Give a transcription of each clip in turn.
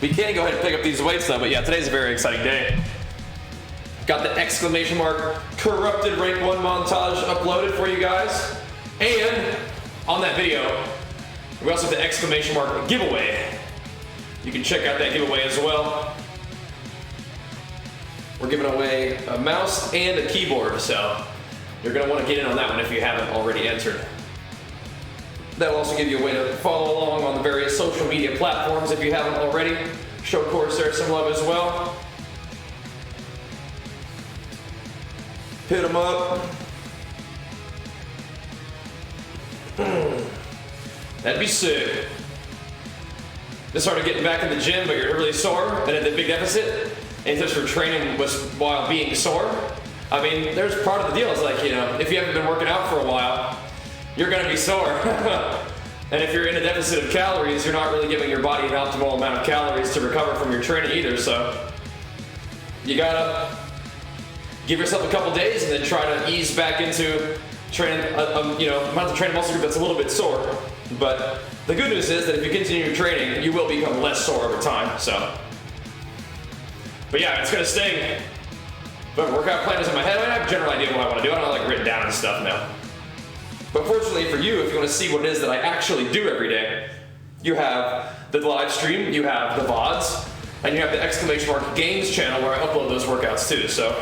We can go ahead and pick up these weights though, but yeah, today's a very exciting day. Got the exclamation mark corrupted rank 1 montage uploaded for you guys. And on that video, we also have the exclamation mark giveaway. You can check out that giveaway as well. We're giving away a mouse and a keyboard, so you're gonna want to get in on that one if you haven't already entered. That'll also give you a way to follow along on the various social media platforms if you haven't already. Show Corsair some love as well. Hit them up. That'd be sick. Just started getting back in the gym, but you're really sore and at the big deficit. And tips for training was while being sore. I mean, there's part of the deal. It's like, you know, if you haven't been working out for a while, you're gonna be sore. And if you're in a deficit of calories, you're not really giving your body an optimal amount of calories to recover from your training either. So you gotta give yourself a couple days and then try to ease back into training, you know, amount of training muscle group that's a little bit sore. But the good news is that if you continue your training, you will become less sore over time. So, but yeah, it's gonna sting. But workout plan is in my head. I have a general idea of what I want to do. I don't like written down and stuff now. But fortunately for you, if you want to see what it is that I actually do every day, you have the live stream, you have the VODs, and you have the exclamation mark games channel where I upload those workouts too. So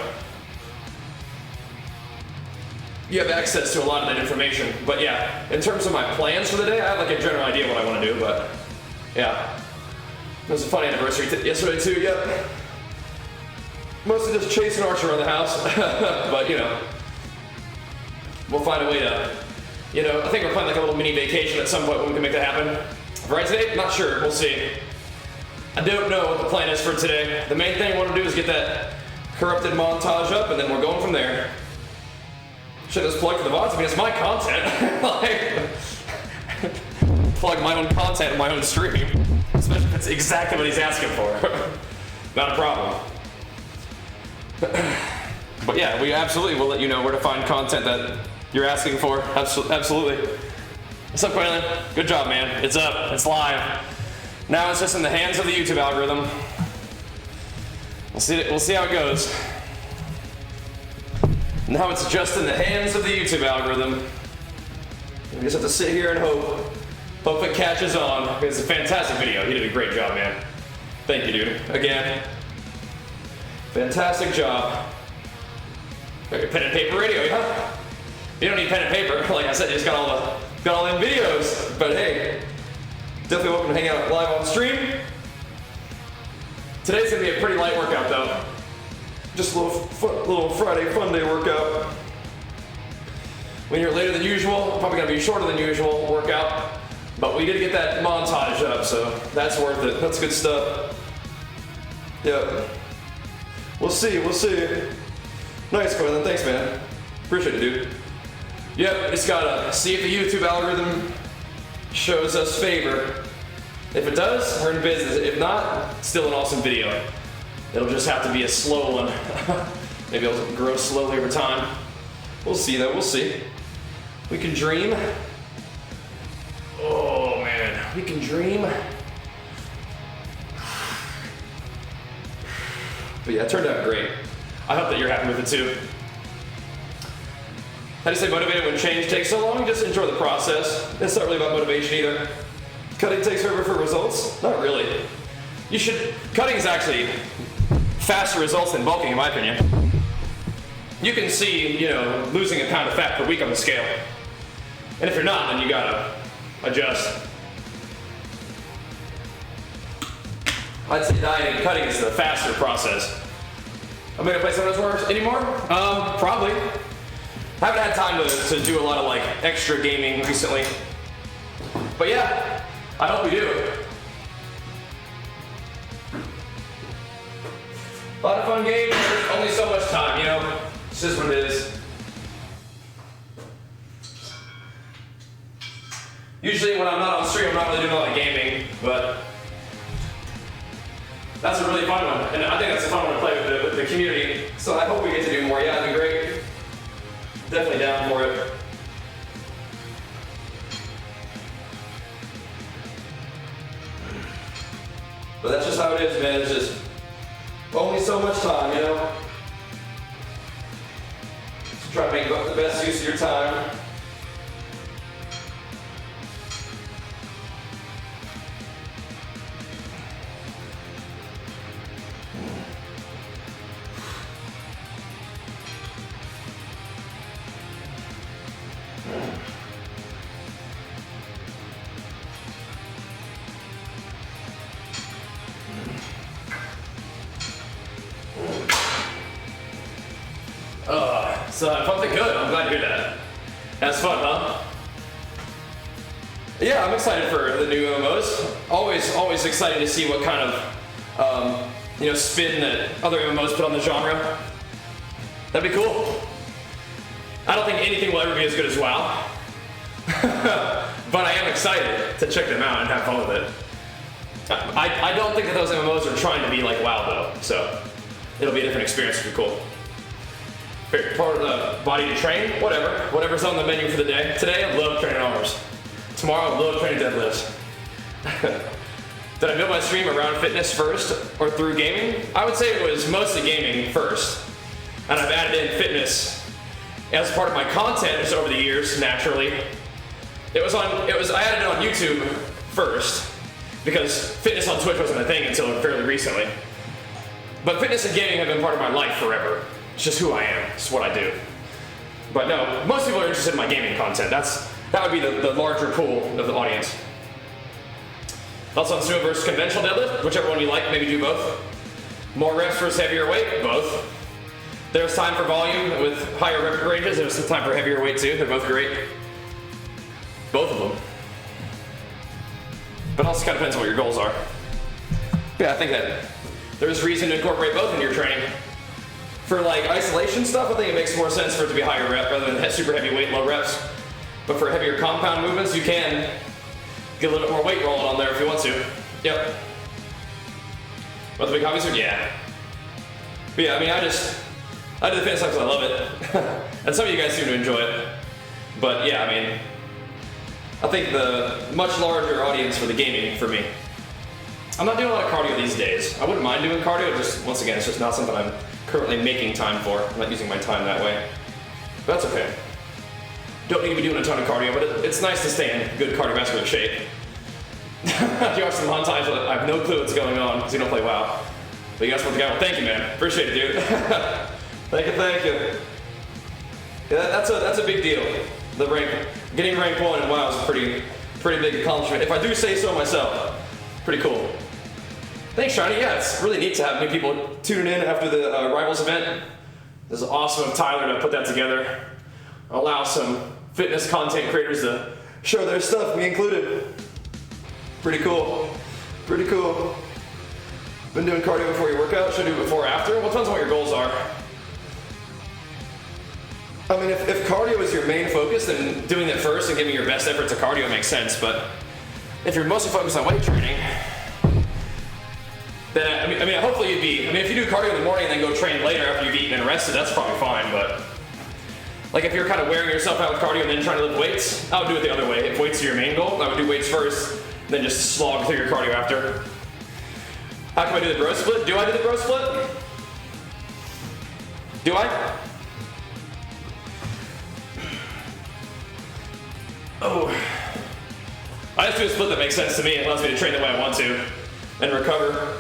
you have access to a lot of that information. But yeah, in terms of my plans for the day, I have like a general idea what I want to do, but yeah. It was a fun anniversary yesterday too, yep. Mostly just chasing Archer around the house, but you know, we'll find a way to, you know, I think we're planning like a little mini vacation at some point when we can make that happen. Right today? Not sure, we'll see. I don't know what the plan is for today. The main thing I want to do is get that corrupted montage up and then we're going from there. Should I just plug for the VODs? I mean, it's my content. Like, plug my own content in my own stream. Especially if it's exactly what he's asking for. Not a problem. But yeah, we absolutely will let you know where to find content that you're asking for. Absolutely. What's up, Quaylen? Good job, man. It's up. It's live. Now it's just in the hands of the YouTube algorithm. We'll see how it goes. Now it's just in the hands of the YouTube algorithm. We just have to sit here and hope it catches on. It's a fantastic video. You did a great job, man. Thank you, dude. Again. Fantastic job. Got your pen and paper radio, yeah? You don't need pen and paper. Like I said, you just got all them videos. But hey, definitely welcome to hang out live on stream. Today's gonna be a pretty light workout though. Just a little Friday fun day workout. When you're later than usual, probably gonna be shorter than usual workout. But we did get that montage up, so that's worth it. That's good stuff. Yep. We'll see. Nice, Quaylen. Thanks, man. Appreciate it, dude. Yep, just gotta see if the YouTube algorithm shows us favor. If it does, we're in business. If not, still an awesome video. It'll just have to be a slow one. Maybe it'll grow slowly over time. We'll see, though. We'll see. We can dream. Oh, man. We can dream. But yeah, it turned out great. I hope that you're happy with it too. How do you stay motivated when change takes so long? Just enjoy the process. It's not really about motivation either. Cutting takes forever for results? Not really. Cutting is actually faster results than bulking in my opinion. You can see, you know, losing a pound of fat per week on the scale. And if you're not, then you gotta adjust. I'd say dieting and cutting is the faster process. Am I gonna play some of those works anymore? Probably. I haven't had time to do a lot of like extra gaming recently. But yeah, I hope we do. A lot of fun games, there's only so much time, you know? It's just what it is. Usually when I'm not on stream, I'm not really doing a lot of gaming, but that's a really fun one, and I think that's a fun one to play with the community. So I hope we get to do more. Yeah, that'd be great. Definitely down for it. But that's just how it is, man. It's just only so much time, you know? So try to make the best use of your time. So I pumped it good. I'm glad to hear that. That's fun, huh? Yeah, I'm excited for the new MMOs. Always excited to see what kind of spin that other MMOs put on the genre. That'd be cool. I don't think anything will ever be as good as WoW, but I am excited to check them out and have fun with it. I don't think that those MMOs are trying to be like WoW though, so it'll be a different experience. It'll be cool. Part of the body to train, whatever's on the menu for the day. Today I love training arms. Tomorrow I love training deadlifts. Did I build my stream around fitness first or through gaming? I would say it was mostly gaming first, and I've added in fitness as part of my content just over the years. Naturally, I added it on YouTube first because fitness on Twitch wasn't a thing until fairly recently. But fitness and gaming have been part of my life forever. It's just who I am. It's what I do. But no, most people are interested in my gaming content. That would be the larger pool of the audience. Also on sumo versus conventional deadlift, whichever one you like, maybe do both. More reps versus heavier weight, both. There's time for volume with higher rep ranges. There's some time for heavier weight too. They're both great. Both of them. But also kind of depends on what your goals are. Yeah, I think that there's reason to incorporate both in your training. For like isolation stuff, I think it makes more sense for it to be higher rep rather than super heavy weight, low reps. But for heavier compound movements, you can get a little bit more weight rolling on there if you want to. Yep. What the big hobbies are? Yeah. But yeah, I mean, I do the fitness stuff because I love it. And some of you guys seem to enjoy it. But yeah, I mean, I think the much larger audience for the gaming for me. I'm not doing a lot of cardio these days. I wouldn't mind doing cardio, just once again, it's just not something I'm currently making time for. I'm not using my time that way. But that's okay. Don't need to be doing a ton of cardio, but it's nice to stay in good cardiovascular shape. You watch some fun times, but I have no clue what's going on because you don't play WoW. But you guys want to go, thank you, man. Appreciate it, dude. Thank you. Yeah, that's a big deal. Getting rank 1 in WoW is a pretty big accomplishment. If I do say so myself. Pretty cool. Thanks, Shiny. Yeah, it's really neat to have new people tuning in after the Rivals event. This is awesome of Tyler to put that together. Allow some fitness content creators to show their stuff, me included. Pretty cool. Pretty cool. Been doing cardio before your workout? Should I do it before or after? Well, it depends on what your goals are. I mean, if cardio is your main focus, then doing it first and giving your best effort to cardio makes sense, but if you're mostly focused on weight training, then I mean, hopefully you'd be. I mean, if you do cardio in the morning and then go train later after you've eaten and rested, that's probably fine. But like if you're kind of wearing yourself out with cardio and then trying to lift weights, I would do it the other way. If weights are your main goal, I would do weights first, then just slog through your cardio after. How can I do the bro split? Do I do the bro split? Do I? Oh. I just do a split that makes sense to me. It allows me to train the way I want to and recover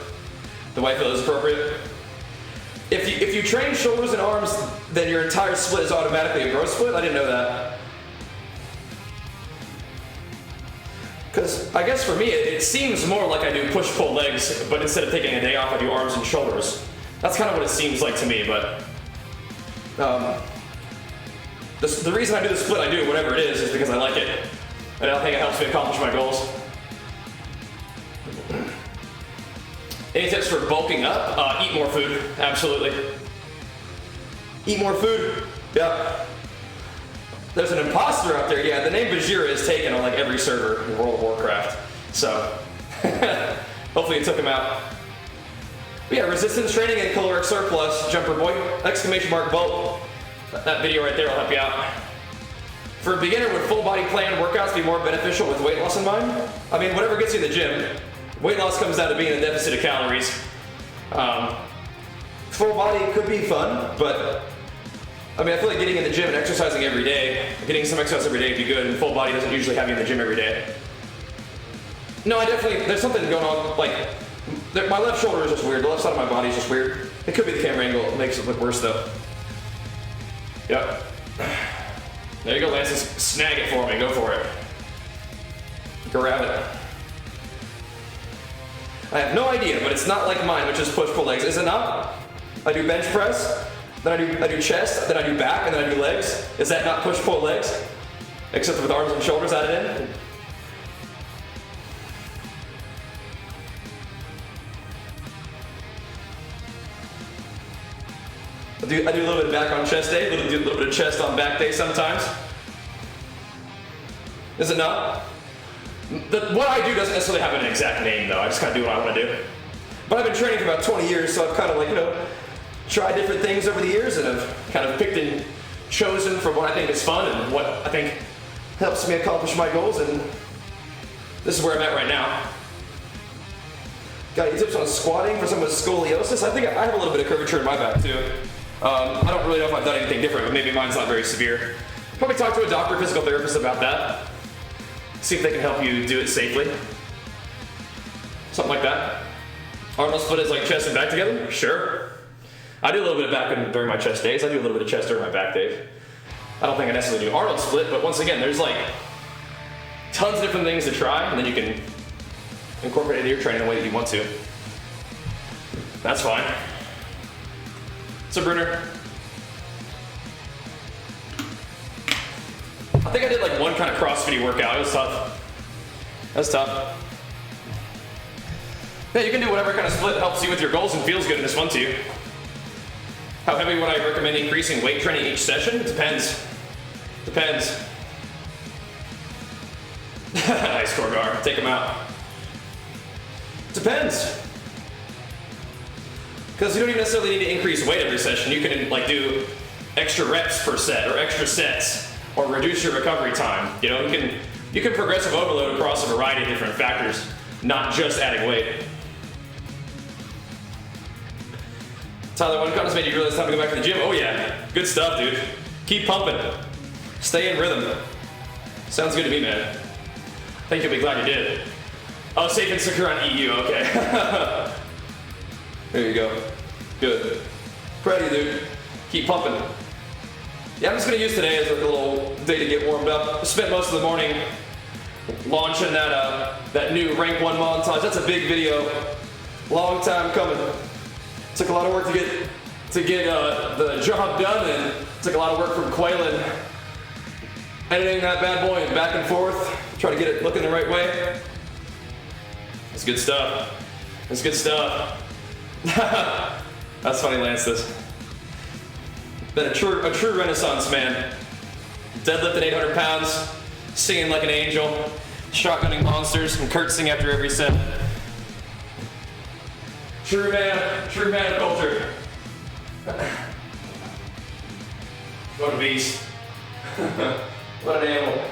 the way I feel is appropriate. If you train shoulders and arms, then your entire split is automatically a bro split? I didn't know that. Because I guess for me, it seems more like I do push-pull legs, but instead of taking a day off, I do arms and shoulders. That's kind of what it seems like to me, but the reason I do the split I do, whatever it is because I like it. And I think it helps me accomplish my goals. Any tips for bulking up? Eat more food, absolutely. Eat more food, yeah. There's an imposter out there, yeah. The name Bajheera is taken on like every server in World of Warcraft. So, hopefully it took him out. But yeah, resistance training and caloric surplus, jumper boy, exclamation mark bolt. That video right there will help you out. For a beginner, would full body planned workouts be more beneficial with weight loss in mind? I mean, whatever gets you in the gym. Weight loss comes down to being in a deficit of calories. Full body could be fun, but I mean, I feel like getting in the gym and exercising every day, getting some exercise every day would be good, and full body doesn't usually have you in the gym every day. No, I definitely, there's something going on, like, my left shoulder is just weird, the left side of my body is just weird. It could be the camera angle, it makes it look worse though. Yep. There you go, Lance, snag it for me, go for it. Grab it. I have no idea, but it's not like mine, which is push-pull legs, is it not? I do bench press, then I do chest, then I do back, and then I do legs. Is that not push-pull legs? Except with arms and shoulders added in? I do a little bit of back on chest day, do a little bit of chest on back day sometimes. Is it not? What I do doesn't necessarily have an exact name though, I just kind of do what I want to do. But I've been training for about 20 years, so I've kind of like, tried different things over the years, and I've kind of picked and chosen from what I think is fun and what I think helps me accomplish my goals, and this is where I'm at right now. Got any tips on squatting for someone with scoliosis? I think I have a little bit of curvature in my back too. I don't really know if I've done anything different, but maybe mine's not very severe. Probably talk to a doctor, physical therapist about that. See if they can help you do it safely. Something like that. Arnold split is like chest and back together? Sure. I do a little bit of back during my chest days. I do a little bit of chest during my back days. I don't think I necessarily do Arnold split, but once again, there's like tons of different things to try, and then you can incorporate it into your training the way that you want to. That's fine. So Bruner, I think I did like one kind of CrossFit workout. It was tough. That was tough. Yeah, you can do whatever kind of split helps you with your goals and feels good and is fun to you. How heavy would I recommend increasing weight training each session? It depends. Depends. Nice, Korgar. Take him out. Depends. Because you don't even necessarily need to increase weight every session. You can like do extra reps per set or extra sets or reduce your recovery time. You can progressive overload across a variety of different factors, not just adding weight. Tyler, when contest made you realize it's time to go back to the gym? Oh yeah, good stuff, dude. Keep pumping. Stay in rhythm. Sounds good to me, man. I think you'll be glad you did. Oh, safe and secure on EU, okay. There you go. Good. Proud of you, dude. Keep pumping. Yeah, I'm just gonna use today as like a little day to get warmed up. I spent most of the morning launching that new Rank 1 montage. That's a big video. Long time coming. Took a lot of work to get the job done, and took a lot of work from Quaylen editing that bad boy and back and forth, try to get it looking the right way. It's good stuff. It's good stuff. That's funny, Lance. This been a true renaissance man. Deadlifting 800 pounds, singing like an angel, shotgunning monsters, and curtsying after every set. True man of culture. What a beast. What an animal.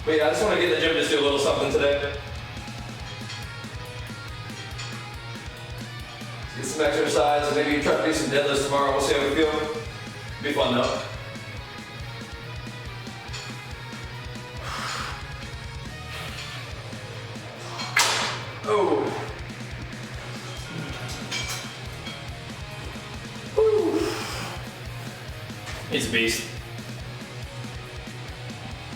Wait, I just want to get in the gym and just do a little something today. Get some exercise, and maybe try to do some deadlifts tomorrow. We'll see how we feel. Be fun though. Oh. Woo. He's a beast.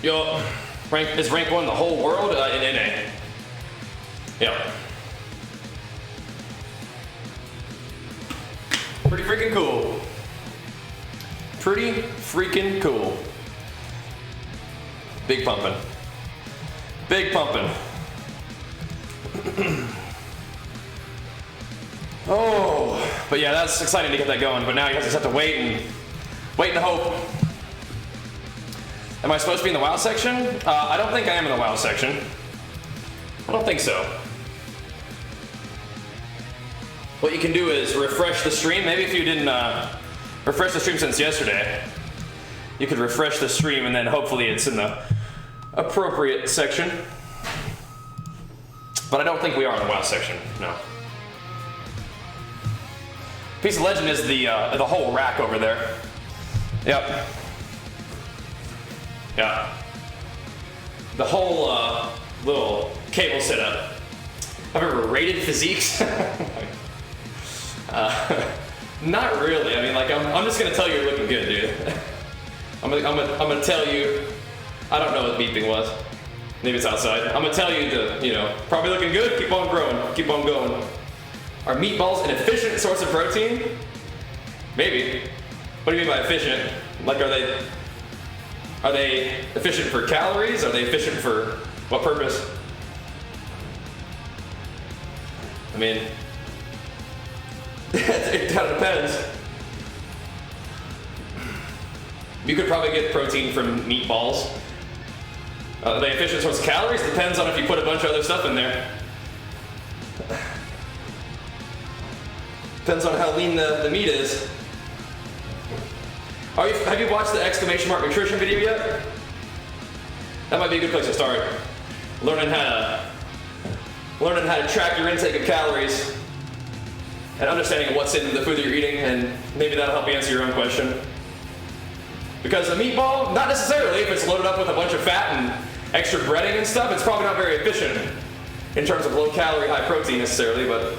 Yo. Is rank 1 the whole world? In NA. Yeah. Pretty freaking cool. Pretty freaking cool. Big pumping. Big pumping. Oh, but yeah, that's exciting to get that going. But now you just have to wait and hope. Am I supposed to be in the WoW section? I don't think I am in the WoW section. I don't think so. What you can do is refresh the stream. Maybe if you didn't refresh the stream since yesterday, you could refresh the stream and then hopefully it's in the appropriate section. But I don't think we are in the WoW section, no. Piece of Legend is the whole rack over there. Yep. Yeah. The whole little cable setup. I've ever rated physiques. Not really. I mean, like, I'm just gonna tell you you're looking good, dude. I'm gonna tell you. I don't know what beeping was. Maybe it's outside. I'm gonna tell you to, you know, probably looking good. Keep on growing. Keep on going. Are meatballs an efficient source of protein? Maybe. What do you mean by efficient? Like, are they efficient for calories? Are they efficient for what purpose? I mean, it kind of depends. You could probably get protein from meatballs. Are they efficient source of calories? Depends on if you put a bunch of other stuff in there. Depends on how lean the meat is. Have you watched the exclamation mark nutrition video yet? That might be a good place to start. Learning how to track your intake of calories and understanding what's in the food that you're eating, and maybe that'll help you answer your own question. Because a meatball, not necessarily, if it's loaded up with a bunch of fat and extra breading and stuff, it's probably not very efficient in terms of low calorie, high protein necessarily, but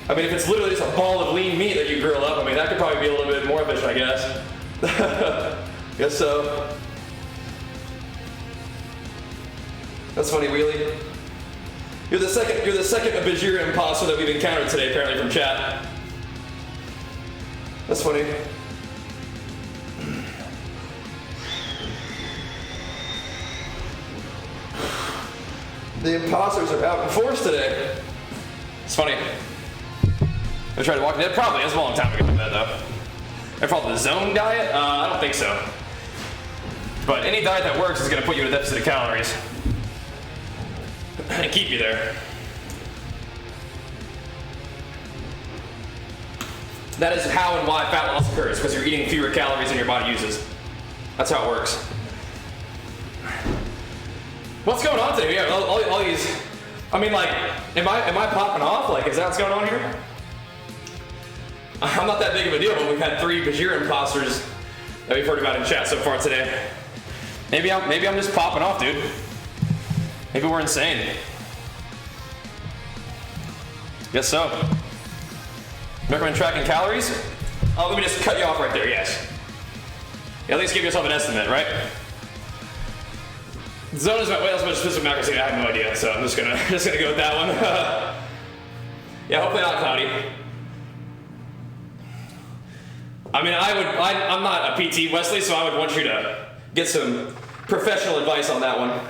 I mean, if it's literally just a ball of lean meat that you grill up, I mean, that could probably be a little bit more efficient, I guess. Guess so. That's funny, Wheelie. You're the second Bajheera imposter that we've encountered today, apparently, from chat. That's funny. The imposters are out in force today. It's funny. I tried to walk dead. Probably. It was a long time ago, though. I followed the zone diet? I don't think so. But any diet that works is going to put you in a deficit of calories and keep you there. That is how and why fat loss occurs, because you're eating fewer calories than your body uses. That's how it works. What's going on today? Yeah, all these. I mean, like, am I popping off? Like, is that what's going on here? I'm not that big of a deal, but we've had 3 Bajheera imposters that we've heard about in chat so far today. Maybe I'm just popping off, dude. Maybe we're insane. Guess so. Recommend tracking calories? Oh, let me just cut you off right there. Yes. Yeah, at least give yourself an estimate, right? Zone is about as much specific macros. I have no idea, so I'm just gonna go with that one. Yeah, hopefully not cloudy. I mean, I'm not a PT, Wesley, so I would want you to get some professional advice on that one.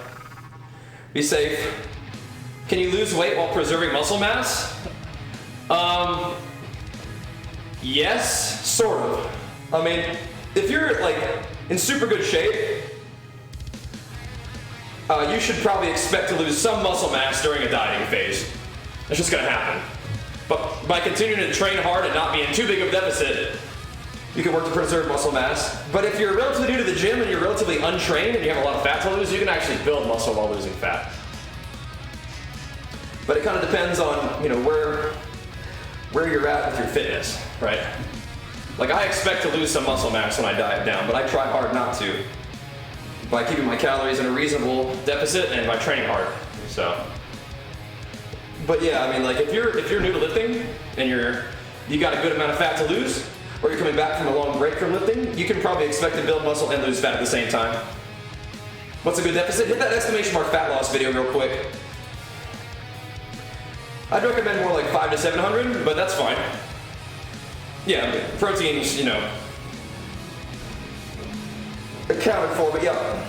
Be safe. Can you lose weight while preserving muscle mass? Yes, sort of. I mean, if you're like in super good shape, you should probably expect to lose some muscle mass during a dieting phase. That's just gonna happen. But by continuing to train hard and not be in too big of a deficit, you can work to preserve muscle mass. But if you're relatively new to the gym and you're relatively untrained and you have a lot of fat to lose, you can actually build muscle while losing fat. But it kind of depends on, you know, where you're at with your fitness, right? Like, I expect to lose some muscle mass when I diet down, but I try hard not to, by keeping my calories in a reasonable deficit and by training hard. So, but yeah, I mean, like, if you're new to lifting and you got a good amount of fat to lose, or you're coming back from a long break from lifting, you can probably expect to build muscle and lose fat at the same time. What's a good deficit? Hit that exclamation mark fat loss video real quick. I'd recommend more like 500 to 700, but that's fine. Yeah, protein's, you know, accounted for, but yeah.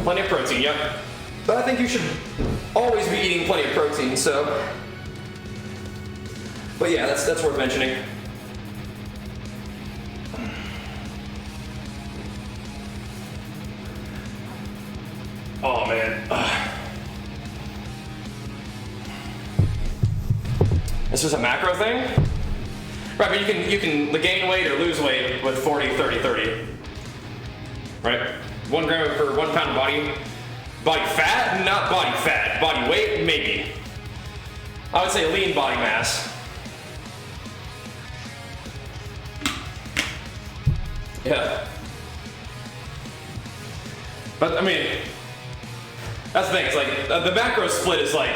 Plenty of protein, yep. But I think you should always be eating plenty of protein, so. But yeah, that's worth mentioning. man. This is a macro thing? Right, but you can gain weight or lose weight with 40, 30, 30. Right? 1 gram per 1 pound of body fat? Not body fat. Body weight? Maybe. I would say lean body mass. Yeah. But I mean, that's the thing, it's like, the macro split is like,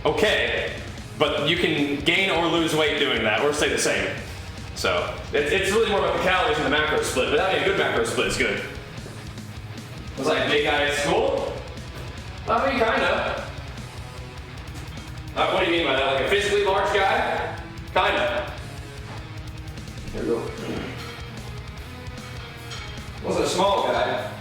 okay, but you can gain or lose weight doing that, or stay the same. So, it's really more about the calories in the macro split, but having a good macro split is good. Was I a big guy at school? I mean, kinda. What do you mean by that? Like a physically large guy? Kinda. There we go. Wasn't a small guy.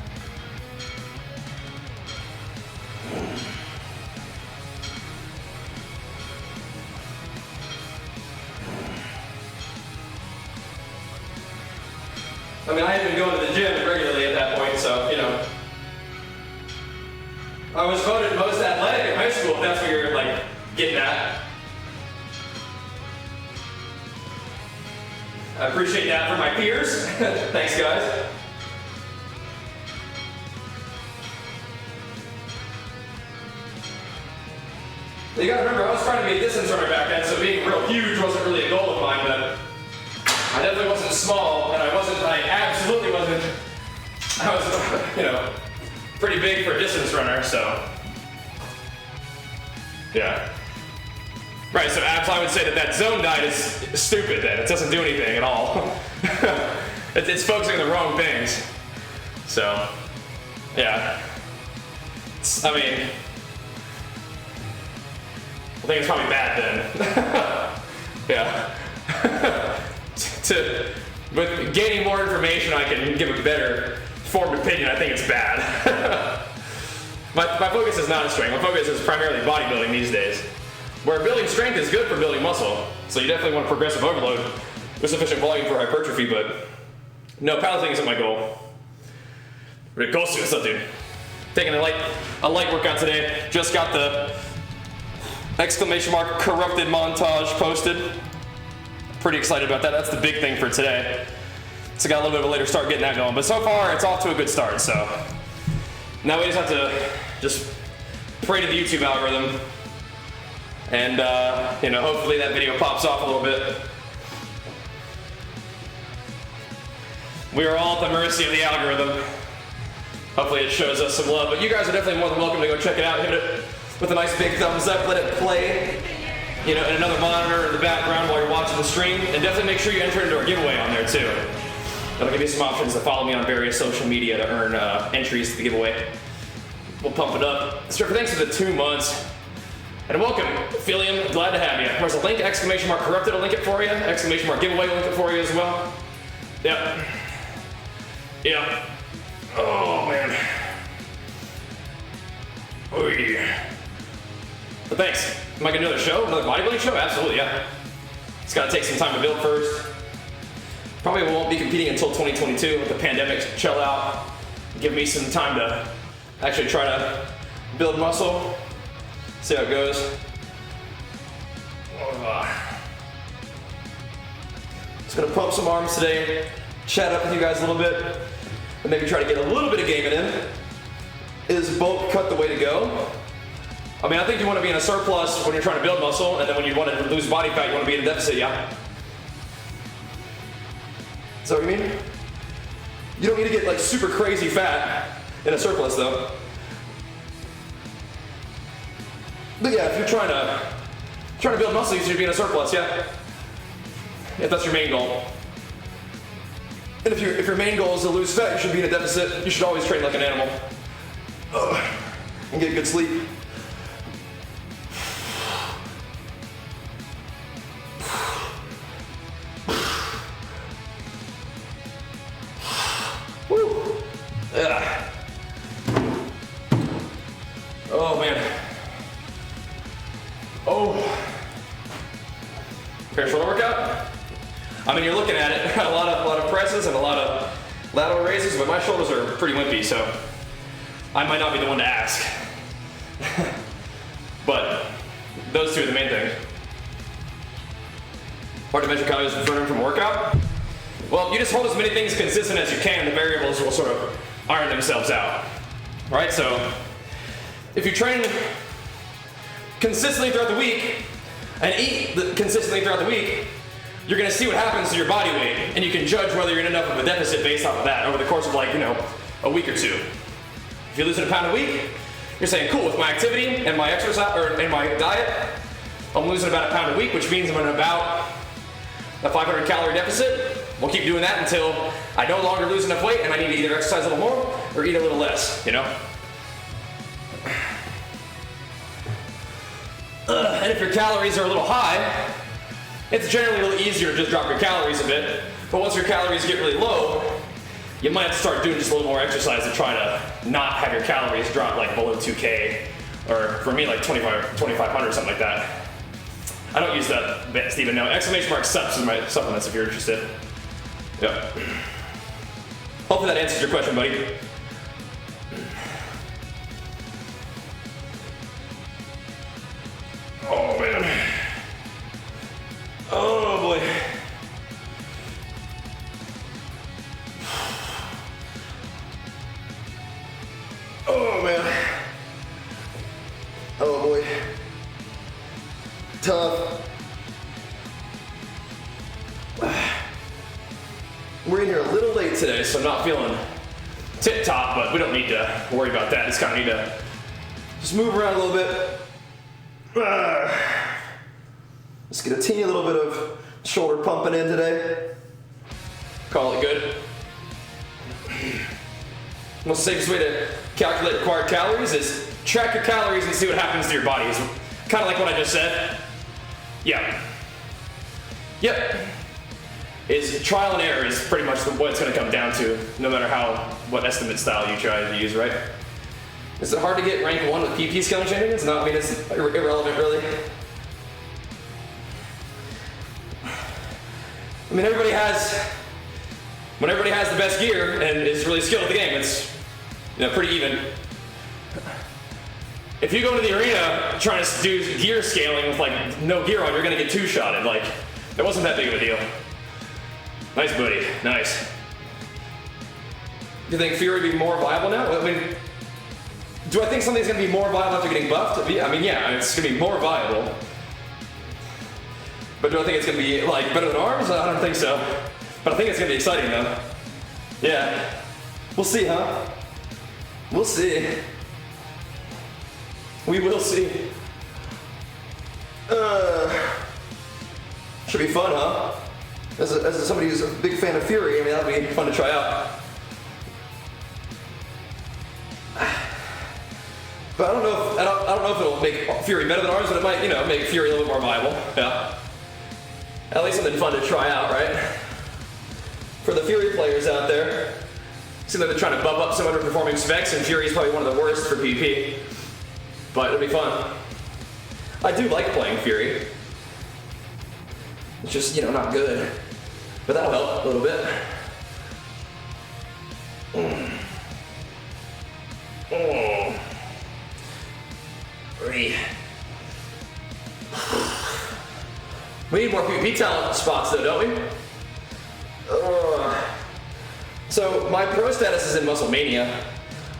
I mean, I had been going to the gym regularly at that point, so, you know. I was voted most athletic in high school, if that's what you're, like, getting at. I appreciate that from my peers. Thanks, guys. You gotta remember, I was trying to be a distance runner back then, so being real huge wasn't really a goal of mine, but I definitely wasn't small, and I absolutely wasn't, I was, you know, pretty big for a distance runner, so, yeah. Right, so abs, I would say that zone diet is stupid then. It doesn't do anything at all. It's focusing on the wrong things. So, yeah. I mean, I think it's probably bad then. Yeah. With gaining more information, I can give a better formed opinion. I think it's bad. My focus is not on strength. My focus is primarily bodybuilding these days. Where building strength is good for building muscle. So you definitely want a progressive overload with sufficient volume for hypertrophy, but no, powerlifting isn't my goal. We're gonna go see what's up, dude. Taking a light workout today. Just got the exclamation mark corrupted montage posted. Pretty excited about that. That's the big thing for today. So I got a little bit of a later start getting that going. But so far, it's off to a good start, so. Now we just have to pray to the YouTube algorithm. And, you know, hopefully that video pops off a little bit. We are all at the mercy of the algorithm. Hopefully it shows us some love. But you guys are definitely more than welcome to go check it out. Hit it with a nice big thumbs up. Let it play, you know, in another monitor in the background while you're watching the stream. And definitely make sure you enter into our giveaway on there too. That'll give you some options to follow me on various social media to earn entries to the giveaway. We'll pump it up. So thanks for the 2 months. And welcome, Philium, glad to have you. There's a link, exclamation mark corrupted, I'll link it for you. Exclamation mark giveaway, I'll link it for you as well. Yep. Yeah. Oh, man. Oh, yeah. But thanks. Am I gonna do another show? Another bodybuilding show? Absolutely, yeah. It's gotta take some time to build first. Probably won't be competing until 2022 with the pandemic chill out. Give me some time to actually try to build muscle. See how it goes. Just gonna pump some arms today, chat up with you guys a little bit, and maybe try to get a little bit of gaming in. Is bulk cut the way to go? I mean, I think you want to be in a surplus when you're trying to build muscle, and then when you want to lose body fat, you want to be in a deficit, yeah? Is that what you mean? You don't need to get like super crazy fat in a surplus though. But yeah, if you're trying to build muscle, you should be in a surplus, yeah? If that's your main goal. And if your main goal is to lose fat, you should be in a deficit. You should always train like an animal. And get good sleep. Woo! Ugh. Oh man. Oh. Fair shoulder workout? I mean, you're looking at it, a lot of presses and a lot of lateral raises, but my shoulders are pretty wimpy, so I might not be the one to ask. But those two are the main things. Hard to measure calories from workout? Well, you just hold as many things consistent as you can, and the variables will sort of iron themselves out. Right? So, if you train consistently throughout the week and eat consistently throughout the week, you're going to see what happens to your body weight, and you can judge whether you're in enough of a deficit based off of that over the course of a week or two. If you're losing a pound a week, you're saying, cool, with my activity and my exercise and my diet, I'm losing about a pound a week, which means I'm in about a 500 calorie deficit. We'll keep doing that until I no longer lose enough weight and I need to either exercise a little more or eat a little less, And if your calories are a little high, it's generally a little easier to just drop your calories a bit. But once your calories get really low, you might have to start doing just a little more exercise to try to not have your calories drop like below 2K, or for me like 2,500, something like that. I don't use that best even now. Exclamation mark subs is my supplements if you're interested. Yeah. Hopefully that answers your question, buddy. Oh man. Oh boy. Oh man. Oh boy. Tough. We're in here a little late today, so I'm not feeling tip top, but we don't need to worry about that. Just kind of need to just move around a little bit. Let's get a teeny little bit of shoulder pumping in today. Call it good. Most safest way to calculate required calories is track your calories and see what happens to your body. It's kind of like what I just said. Yeah. Yep. Is trial and error is pretty much what it's going to come down to, no matter what estimate style you try to use, right? Is it hard to get rank 1 with PP scaling shenanigans? No, I mean, it's irrelevant, really. I mean, when everybody has the best gear and is really skilled at the game, it's pretty even. If you go into the arena trying to do gear scaling with like no gear on, you're gonna get two-shotted. Like, it wasn't that big of a deal. Nice, buddy. Nice. Do you think Fury would be more viable now? I mean, do I think something's gonna be more viable after getting buffed? Yeah, I mean, it's gonna be more viable. But do I think it's gonna be like better than arms? I don't think so. But I think it's gonna be exciting though. Yeah. We'll see, huh? We'll see. We will see. Should be fun, huh? As somebody who's a big fan of Fury, I mean, that'll be fun to try out. But I don't know if it'll make Fury better than ours, but it might, make Fury a little bit more viable. Yeah. At least something fun to try out, right? For the Fury players out there, seems like they're trying to bump up some underperforming specs, and Fury's probably one of the worst for PvP. But it'll be fun. I do like playing Fury. It's just, not good. But that'll help a little bit. We need more PvP talent spots though, don't we? So my pro status is in Muscle Mania,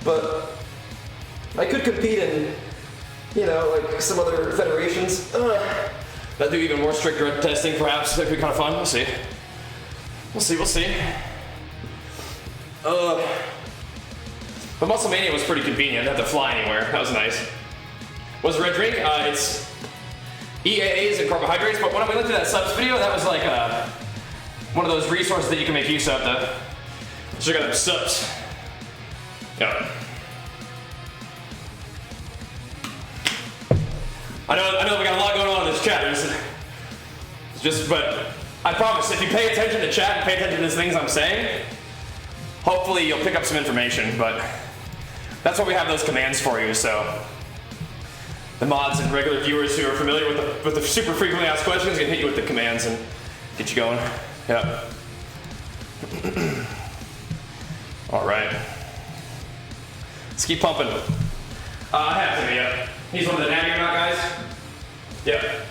but I could compete in, like some other federations. That do even more strict drug testing, perhaps. That'd be kind of fun. We'll see. We'll see. But Muscle Mania was pretty convenient. I didn't have to fly anywhere. That was nice. What's the red drink? It's EAAs and carbohydrates. But when we looked at that subs video, that was like one of those resources that you can make use of. So you got them subs. Yeah. I know we got a lot going on in this chat. But I promise, if you pay attention to chat and pay attention to the things I'm saying, hopefully you'll pick up some information. But that's why we have those commands for you. So the mods and regular viewers who are familiar with the super frequently asked questions can hit you with the commands and get you going. Yeah. All right. Let's keep pumping. I have to, yeah. He's one of the natty or not guys. Yep. Yeah.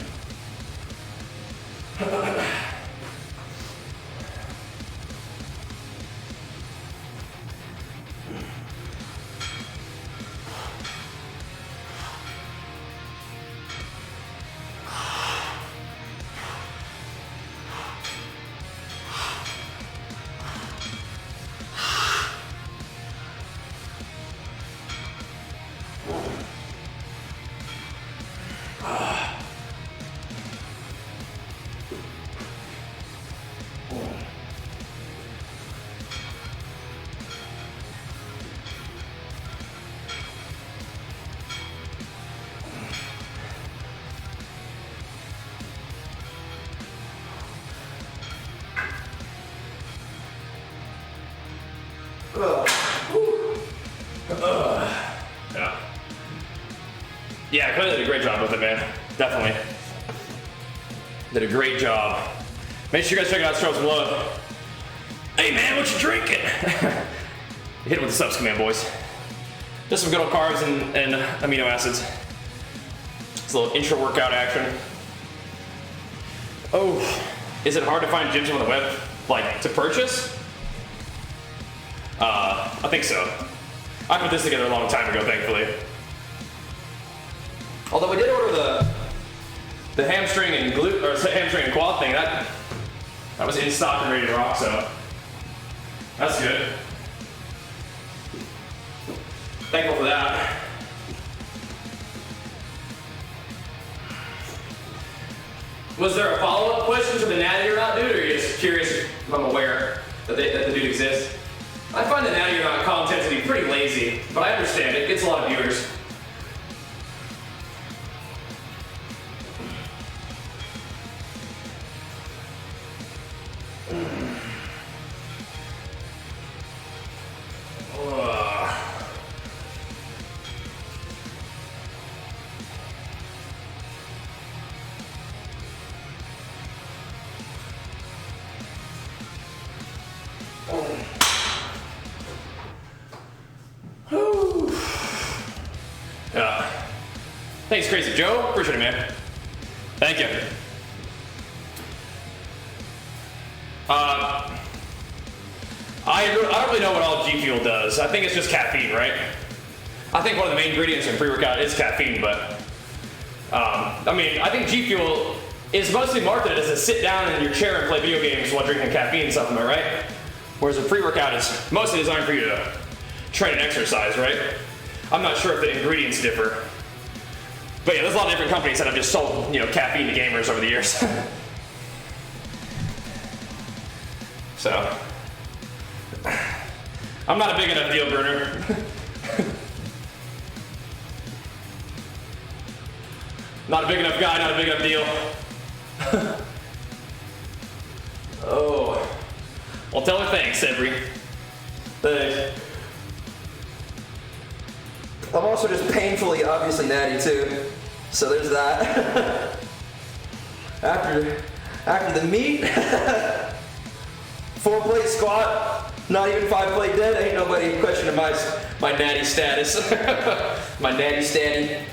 Yeah, clearly did a great job with it, man. Definitely. Did a great job. Make sure you guys check it out, show some love. Hey man, what you drinking? Hit it with the subs command, boys. Just some good old carbs and amino acids. It's a little intra workout action. Oh, is it hard to find gyms on the web, like, to purchase? I think so. I put this together a long time ago, thankfully. Although we did order the hamstring and glute, or hamstring and quad thing, that was in stock and ready to rock, so that's good. Thankful for that. Was there a follow-up question to the natty or not dude, or are you just curious if I'm aware that the dude exists? I find the natty or not content to be pretty lazy, but I understand it gets a lot of viewers. Thanks, Crazy Joe. Appreciate it, man. Thank you. I don't really know what all G Fuel does. I think it's just caffeine, right? I think one of the main ingredients in pre-workout is caffeine, but I mean, I think G Fuel is mostly marketed as a sit down in your chair and play video games while drinking caffeine supplement, right? Whereas a pre-workout is mostly designed for you to train and exercise, right? I'm not sure if the ingredients differ. But yeah, there's a lot of different companies that have just sold, you know, caffeine to gamers over the years. So, I'm not a big enough deal burner. Not a big enough guy, not a big enough deal. Oh. Well, tell her thanks, Every. Thanks. I'm also just painfully, obviously natty too. So there's that. after the meet, 4-plate squat, not even 5-plate dead. Ain't nobody questioning my natty status. My natty statty.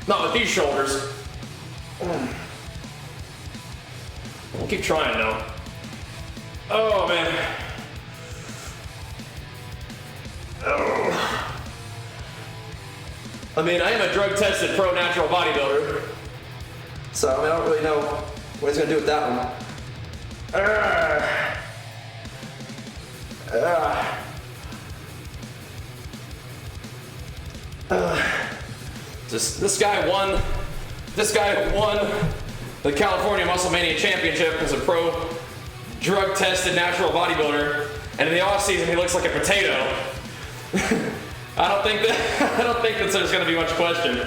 Not with these shoulders. We'll keep trying though. Oh man. Oh. I mean, I am a drug-tested pro natural bodybuilder. So I mean, I don't really know what he's gonna do with that one. This guy won the California Muscle Mania Championship as a pro drug-tested natural bodybuilder, and in the off-season he looks like a potato. I don't think that there's going to be much question.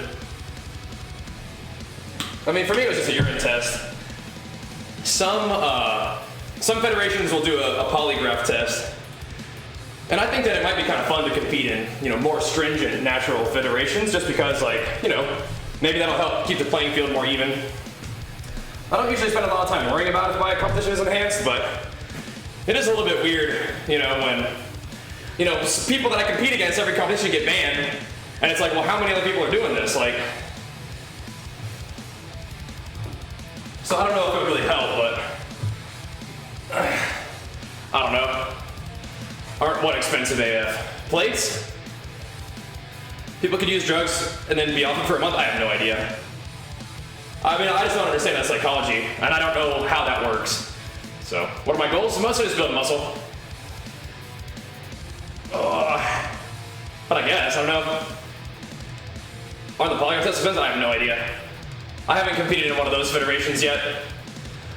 I mean, for me, it was just a urine test. Some federations will do a polygraph test, and I think that it might be kind of fun to compete in, you know, more stringent natural federations, just because, like, you know, maybe that'll help keep the playing field more even. I don't usually spend a lot of time worrying about if my competition is enhanced, but it is a little bit weird, you know, when, you know, people that I compete against every competition get banned, And it's like, well, how many other people are doing this? Like, so I don't know if it would really help, but I don't know. Aren't what expensive AF? Plates? People could use drugs and then be off it for a month? I have no idea. I mean, I just don't understand that psychology, and I don't know how that works. So, what are my goals? Mostly just build muscle. But I guess, I don't know. Are the polygraph tests expensive? I have no idea. I haven't competed in one of those federations yet.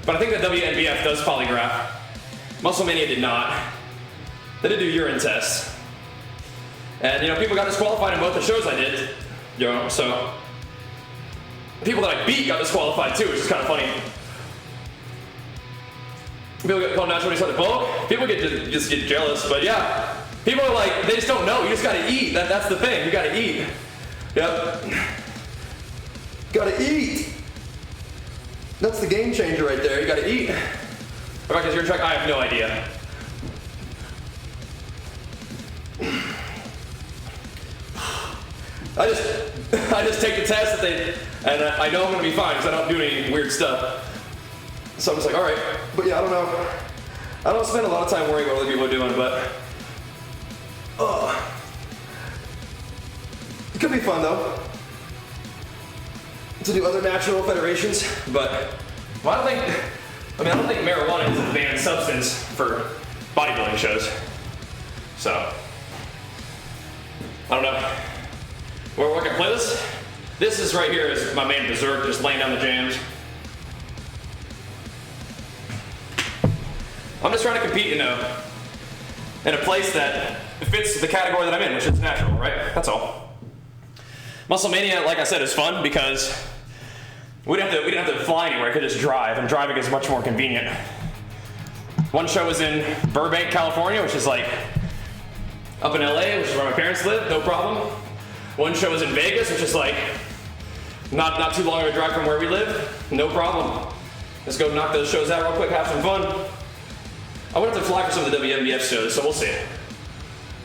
But I think that WNBF does polygraph. Muscle Mania did not. They did do urine tests. And, you know, people got disqualified in both the shows I did. You know, so. People that I beat got disqualified too, which is kind of funny. People get called naturally start to bulk. People just get jealous, but yeah. People are like, they just don't know. You just gotta eat. That's the thing. You gotta eat. Yep. Gotta eat. That's the game changer right there. You gotta eat. Rebecca, is your track? I have no idea. I just take the test and I know I'm gonna be fine because I don't do any weird stuff. So I'm just like, all right. But yeah, I don't know. I don't spend a lot of time worrying what other people are doing, but it could be fun though to do other natural federations. But well, I don't think marijuana is a banned substance for bodybuilding shows. So I don't know. Where can I play this? This is right here is my main berserk, just laying down the jams. I'm just trying to compete in a place that fits the category that I'm in, which is natural, right? That's all. Muscle Mania, like I said, is fun because we didn't have to fly anywhere. I could just drive, and driving is much more convenient. One show was in Burbank, California, which is like up in LA, which is where my parents live, no problem. One show was in Vegas, which is like not too long of a drive from where we live, no problem. Let's go knock those shows out real quick, have some fun. I would have to fly for some of the WMBF shows, so we'll see.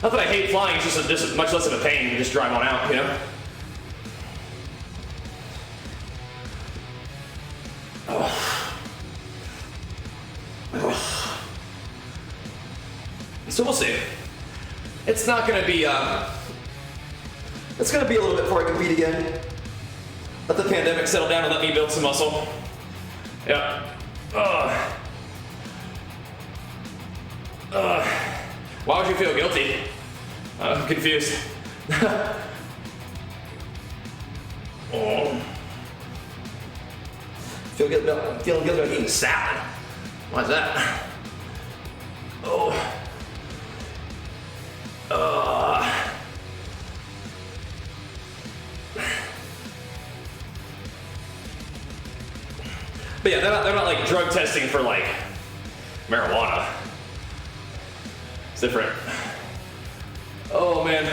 Not that I hate flying, it's just much less of a pain to just drive on out, you know? So we'll see. It's not gonna be, it's gonna be a little bit before I compete again. Let the pandemic settle down and let me build some muscle. Yeah. Why would you feel guilty? I'm confused. Feeling guilty about eating salad. Why is that? But yeah, they're not like drug testing for like marijuana. It's different. Oh man.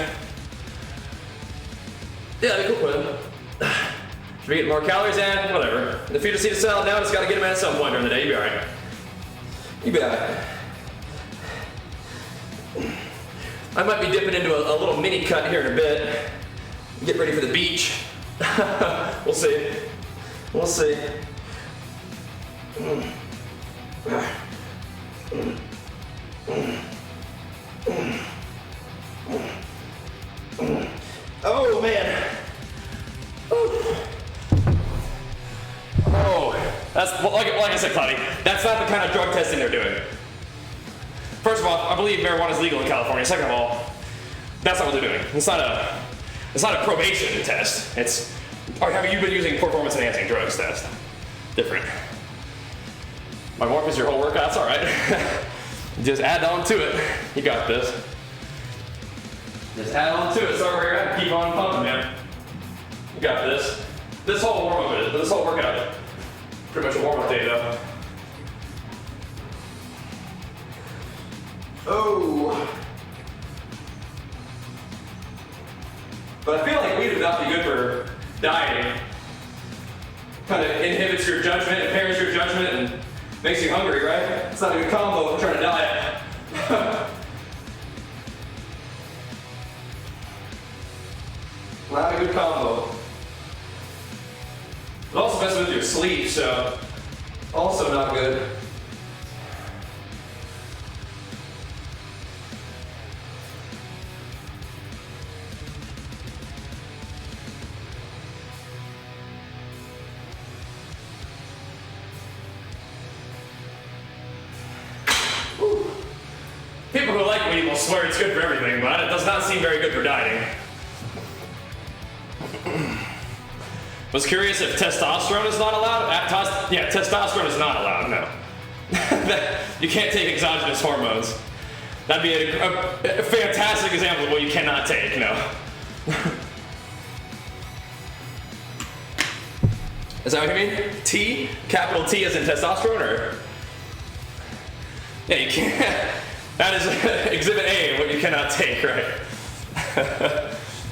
Yeah, that'd be cool for them. Should we get more calories in? Whatever. If you just eat a salad now, just gotta get them in at some point during the day. You'll be alright. You'll be alright. I might be dipping into a little mini cut here in a bit. Get ready for the beach. We'll see. We'll see. Oh man. That's like I said, Cloudy. That's not the kind of drug testing they're doing. First of all, I believe marijuana is legal in California. Second of all, that's not what they're doing. It's not a probation test. It's, have you been using performance enhancing drugs test? Different. My morph is your whole workout. That's all right. Just add on to it. You got this. Just add on to it. Start where you're at. Keep on pumping, man. You got this. This whole warm-up, this whole workout, pretty much a warm-up day, though. Oh. But I feel like weed would not be good for dieting. Kind of inhibits your judgment, impairs your judgment, and makes you hungry, right? It's not a good combo when trying to diet. Not a good combo. It also messes with your sleep, so Also not good. people who like Meatballs swear it's good for everything, but it does not seem very good for dieting. Was curious if testosterone is not allowed? Yeah, testosterone is not allowed, no. You can't take exogenous hormones. That'd be a fantastic example of what you cannot take, no. Is that what you mean? T? Capital T as in testosterone, or? Yeah, you can't. That is exhibit A, what you cannot take, right?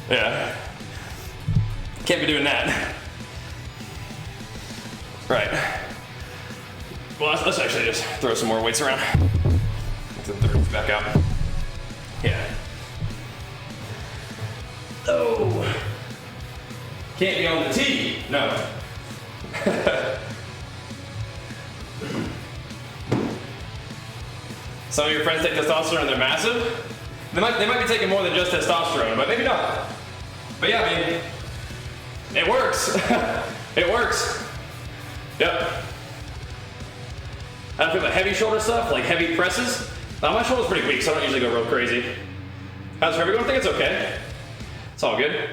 Yeah. Can't be doing that. Right. Well, let's actually just throw some more weights around. Get the roof back out. Yeah. Oh. Can't be on the T. No. Some of your friends take testosterone and they're massive. They might be taking more than just testosterone, but maybe not. But yeah, I mean, it works. It works. Yep. I don't feel the heavy shoulder stuff, like heavy presses. Now my shoulder's pretty weak, so I don't usually go real crazy. How's for everyone? I think it's okay. It's all good.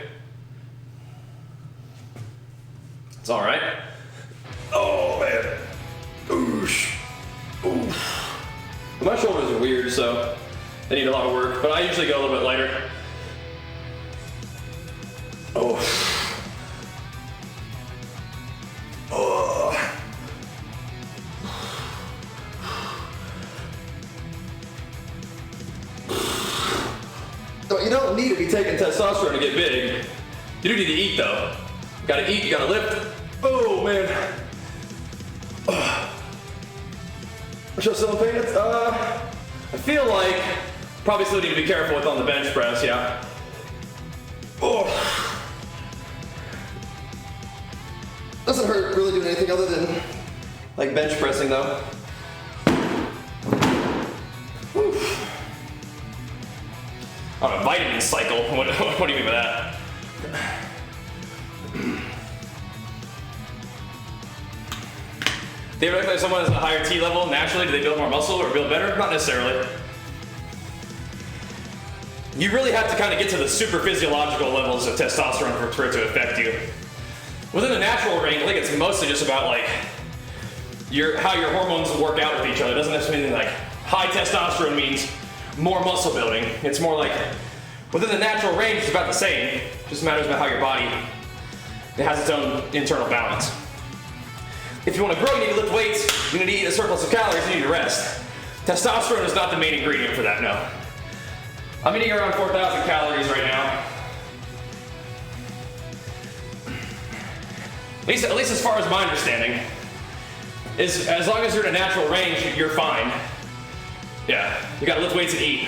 It's all right. Oh man. Oosh. Oof. My shoulders are weird, so they need a lot of work, but I usually go a little bit lighter. Oh. Oh. You don't need to be taking testosterone to get big. You do need to eat though. You gotta eat, you gotta lift. Oh man. Show some pants. I feel like probably still need to be careful with on the bench press, yeah. Oh. Doesn't hurt really doing anything other than like bench pressing though. Whew. Oh, a vitamin cycle. What do you mean by that? Theoretically, if someone has a higher T level, naturally, do they build more muscle or build better? Not necessarily. You really have to kind of get to the super physiological levels of testosterone for it to affect you. Within the natural range, I think it's mostly just about like how your hormones work out with each other. It doesn't necessarily mean like high testosterone means more muscle building. It's more like within the natural range, it's about the same. It just matters about how your body has its own internal balance. If you want to grow, you need to lift weights, you need to eat a surplus of calories, you need to rest. Testosterone is not the main ingredient for that, no. I'm eating around 4,000 calories right now. At least as far as my understanding, is as long as you're in a natural range, you're fine. Yeah, you gotta lift weights and eat.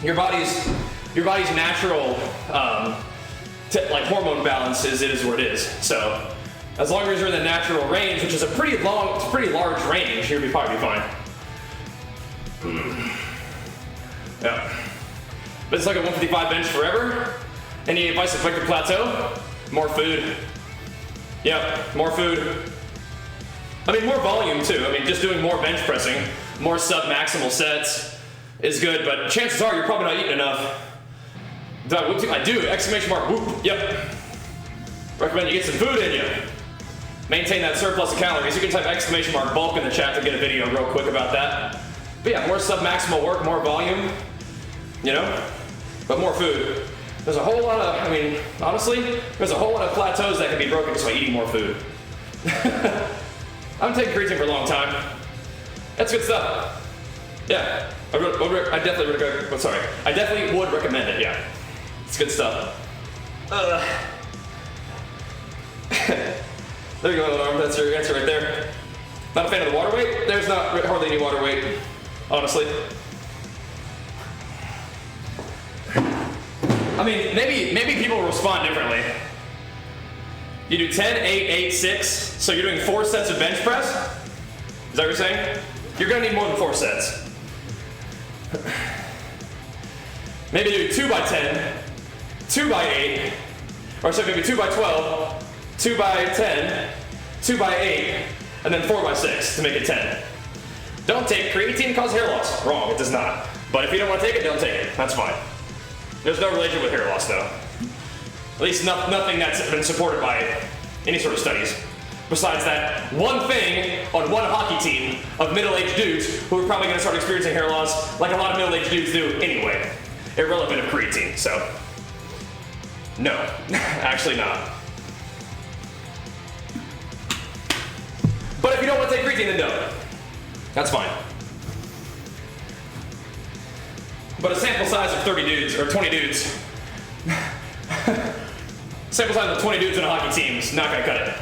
Your body's natural like hormone balance is what it is. So as long as you're in the natural range, which is a pretty large range, you'll probably be fine. Yeah. But it's like a 155 bench forever. Any advice to break the plateau? More food. Yep, more food. I mean, more volume too. I mean, just doing more bench pressing, more sub-maximal sets is good, but chances are you're probably not eating enough. I do, exclamation mark, whoop, yep. Recommend you get some food in you. Maintain that surplus of calories. You can type exclamation mark bulk in the chat to get a video real quick about that. But yeah, more sub-maximal work, more volume, you know, but more food. There's a whole lot of, I mean, honestly, there's a whole lot of plateaus that can be broken just by eating more food. I've been taking creatine for a long time. That's good stuff. Yeah, I definitely would recommend it, yeah. It's good stuff. There you go, arm. That's your answer right there. Not a fan of the water weight? There's not hardly any water weight, honestly. I mean, maybe people respond differently. You do 10, 8, 8, 6, so you're doing 4 sets of bench press? Is that what you're saying? You're gonna need more than 4 sets. Maybe do 2 by 10, 2 by 8, or so maybe 2 by 12, 2 by 10, 2 by 8, and then 4 by 6 to make it 10. Don't take creatine cause hair loss. Wrong, it does not. But if you don't want to take it, don't take it. That's fine. There's no relation with hair loss though. At least nothing that's been supported by any sort of studies. Besides that one thing on one hockey team of middle-aged dudes who are probably going to start experiencing hair loss like a lot of middle-aged dudes do anyway. Irrelevant of creatine, so. No, actually not. But if you don't want to take creatine, then don't. That's fine. But a sample size of 30 dudes, or 20 dudes, sample size of 20 dudes in a hockey team is not going to cut it.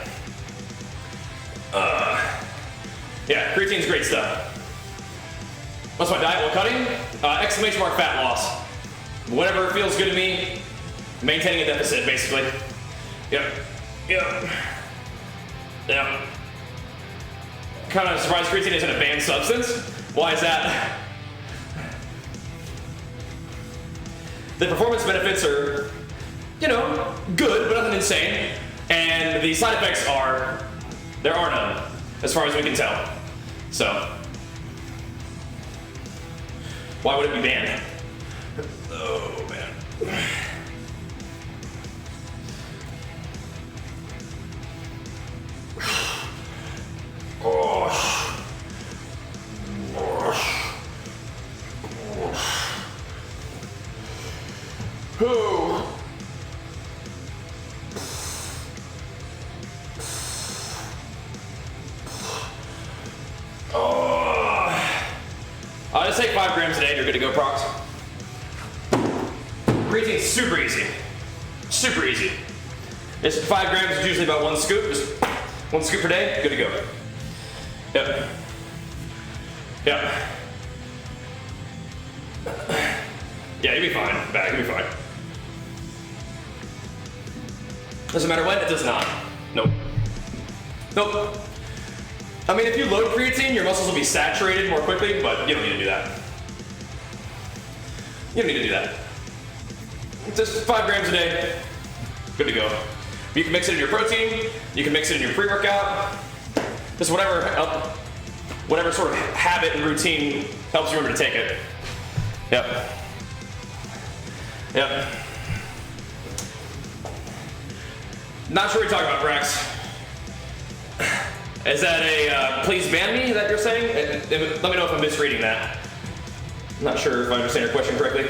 Yeah, creatine's great stuff. What's my diet while cutting? Exclamation mark fat loss. Whatever feels good to me, maintaining a deficit, basically. Yep. Kind of surprised creatine isn't a banned substance. Why is that? The performance benefits are, good, but nothing insane. And the side effects there are none, as far as we can tell. So, why would it be banned? Oh, man. Just take 5 grams a day and you're good to go, prox. Creatine's super easy. Super easy. It's 5 grams is usually about 1 scoop. Just 1 scoop per day, good to go. Yep. Yeah, you'll be fine. Back, you'll be fine. Doesn't matter when, it does not. Nope. I mean, if you load creatine, your muscles will be saturated more quickly, but you don't need to do that. Just 5 grams a day, good to go. You can mix it in your protein, you can mix it in your pre-workout, just whatever sort of habit and routine helps you remember to take it. Yep. Not sure what you're talking about, Brax. Is that a please ban me that you're saying? Let me know if I'm misreading that. I'm not sure if I understand your question correctly.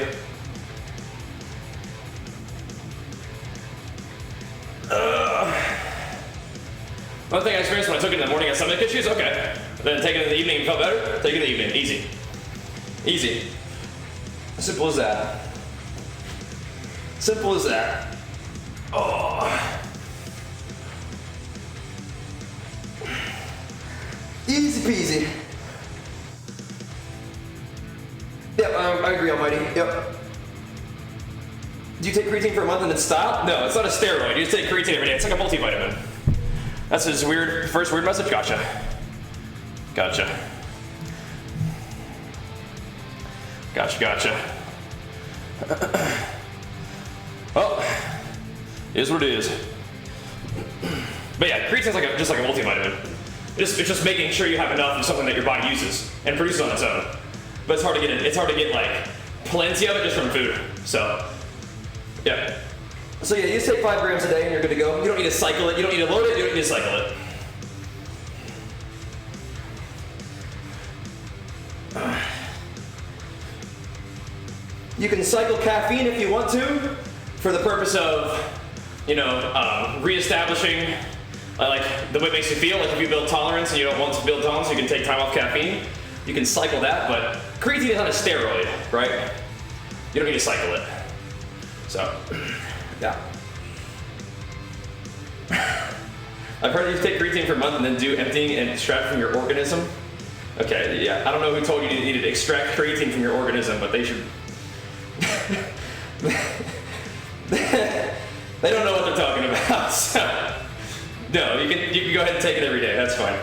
One thing I experienced when I took it in the morning, I had stomach issues, okay. Then take it in the evening and felt better? Take it in the evening, easy. Simple as that. Oh. Easy peasy. Yep, I agree, Almighty. Yep. Do you take creatine for a month and then stop? No, it's not a steroid. You just take creatine every day. It's like a multivitamin. That's his first weird message. Gotcha. Well, it is what it is. But yeah, creatine's just like a multivitamin. It's just making sure you have enough of something that your body uses and produces on its own. But it's hard to get like plenty of it just from food. So, yeah. So yeah, you just take 5 grams a day and you're good to go. You don't need to cycle it. You don't need to load it. You don't need to cycle it. You can cycle caffeine if you want to, for the purpose of, reestablishing like the way it makes you feel. Like if you build tolerance and you don't want to build tolerance, you can take time off caffeine. You can cycle that, but creatine is not a steroid, right? You don't need to cycle it. So, yeah. I've heard you take creatine for a month and then do emptying and extract from your organism. Okay, yeah, I don't know who told you needed to extract creatine from your organism, but they should. They don't know what they're talking about. So, no, you can go ahead and take it every day. That's fine.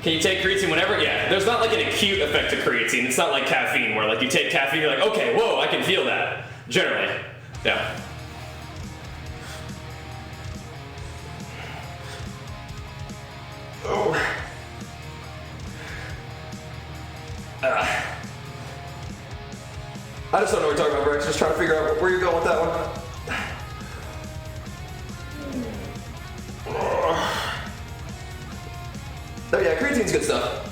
Can you take creatine whenever? Yeah. There's not like an acute effect to creatine. It's not like caffeine where like you take caffeine, you're like, okay, whoa, I can feel that. Generally. Yeah. Oh. I just don't know what you're talking about, Rex. Just trying to figure out where you're going with that one. Oh yeah, creatine's good stuff.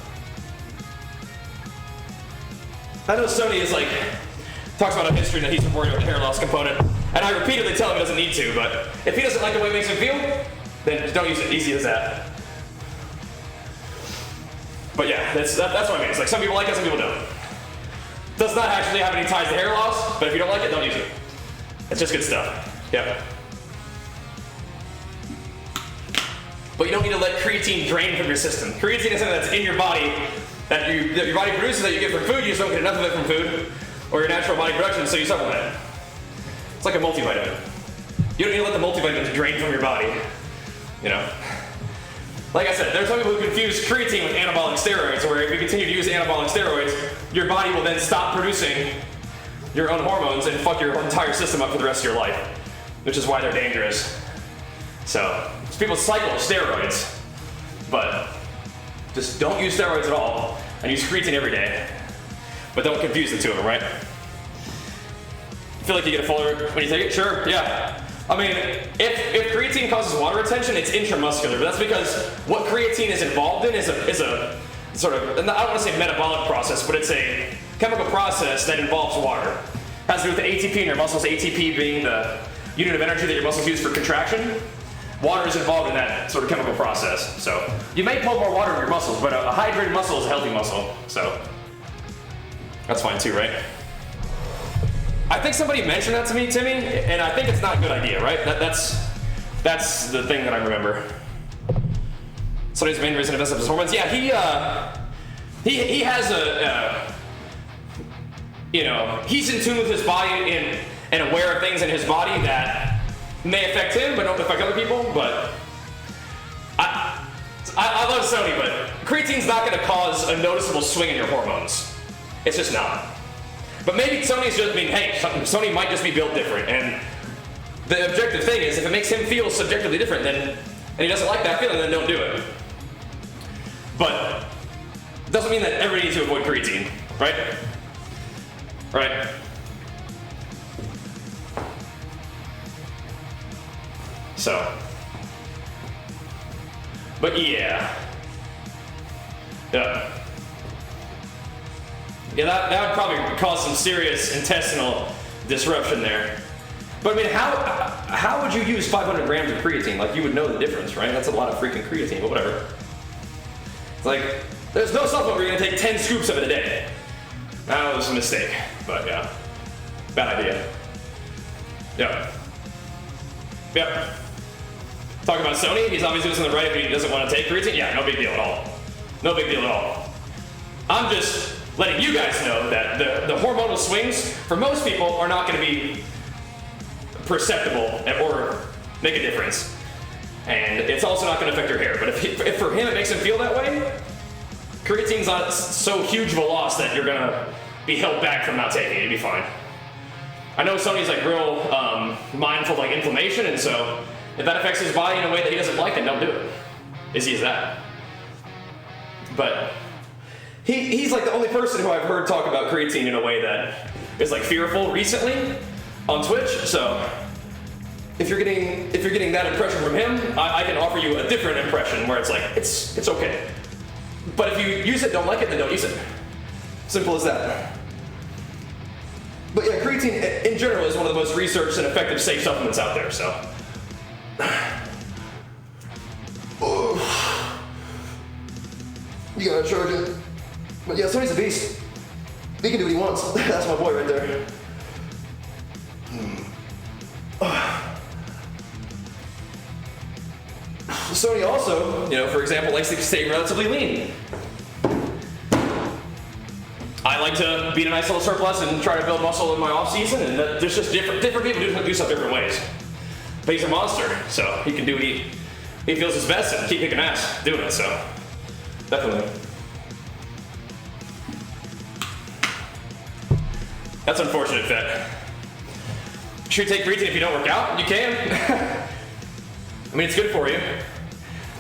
I know Sony is like, talks about a history that he's been worried about the hair loss component, and I repeatedly tell him he doesn't need to, but if he doesn't like the way it makes him feel, then just don't use it. Easy as that. But yeah, that's what I mean. It's like some people like it, some people don't. Does not actually have any ties to hair loss, but if you don't like it, don't use it. It's just good stuff. Yep. But you don't need to let creatine drain from your system. Creatine is something that's in your body that your body produces that you get from food. You just don't get enough of it from food or your natural body production, so you supplement it. It's like a multivitamin. You don't need to let the multivitamins drain from your body. You know? Like I said, there's some people who confuse creatine with anabolic steroids, where if you continue to use anabolic steroids, your body will then stop producing your own hormones and fuck your entire system up for the rest of your life, which is why they're dangerous. So, people cycle steroids, but just don't use steroids at all, and use creatine every day. But don't confuse the two of them, right? Feel like you get a fuller when you take it? Sure, yeah. I mean, if creatine causes water retention, it's intramuscular, but that's because what creatine is involved in is a sort of, I don't want to say metabolic process, but it's a chemical process that involves water. It has to do with the ATP in your muscles, ATP being the unit of energy that your muscles use for contraction. Water is involved in that sort of chemical process. So you may pull more water in your muscles, but a hydrated muscle is a healthy muscle. So that's fine too, right? I think somebody mentioned that to me, Timmy, and I think it's not a good idea, right? That's the thing that I remember. Somebody's main reason to mess up his hormones. Yeah, he has he's in tune with his body and aware of things in his body that may affect him, but don't affect other people. But I love Sony, but creatine's not going to cause a noticeable swing in your hormones. It's just not. But maybe Sony's just Sony might just be built different, and the objective thing is if it makes him feel subjectively different, and he doesn't like that feeling, then don't do it. But it doesn't mean that everybody needs to avoid creatine, right? Right. So, but yeah. Yeah, that would probably cause some serious intestinal disruption there. But I mean, how would you use 500 grams of creatine? Like, you would know the difference, right? That's a lot of freaking creatine, but whatever. It's like, there's no supplement where you're gonna take 10 scoops of it a day. That was a mistake, but yeah. Bad idea. Yep. Talking about Sony, he's obviously doing something right if he doesn't want to take creatine. Yeah, no big deal at all. No big deal at all. I'm just letting you guys know that the hormonal swings for most people are not going to be perceptible or make a difference. And it's also not going to affect your hair. But if for him it makes him feel that way, creatine's not so huge of a loss that you're going to be held back from not taking it. It'd be fine. I know Sony's like real mindful of like inflammation, and so if that affects his body in a way that he doesn't like, then don't do it. Easy as that. But he's like the only person who I've heard talk about creatine in a way that is like fearful recently on Twitch. So if you're getting that impression from him, I can offer you a different impression where it's like it's okay. But if you use it, don't like it, then don't use it. Simple as that. But yeah, creatine in general is one of the most researched and effective safe supplements out there. So. You gotta charge it. But yeah, Sony's a beast. He can do what he wants. That's my boy right there. Sony also, for example, likes to stay relatively lean. I like to be in a nice little surplus and try to build muscle in my off season, and there's just different people do stuff different ways. But he's a monster, so he can do what he feels is best and keep kicking ass doing it, so definitely. That's unfortunate that. Should you take creatine if you don't work out? You can. I mean, it's good for you.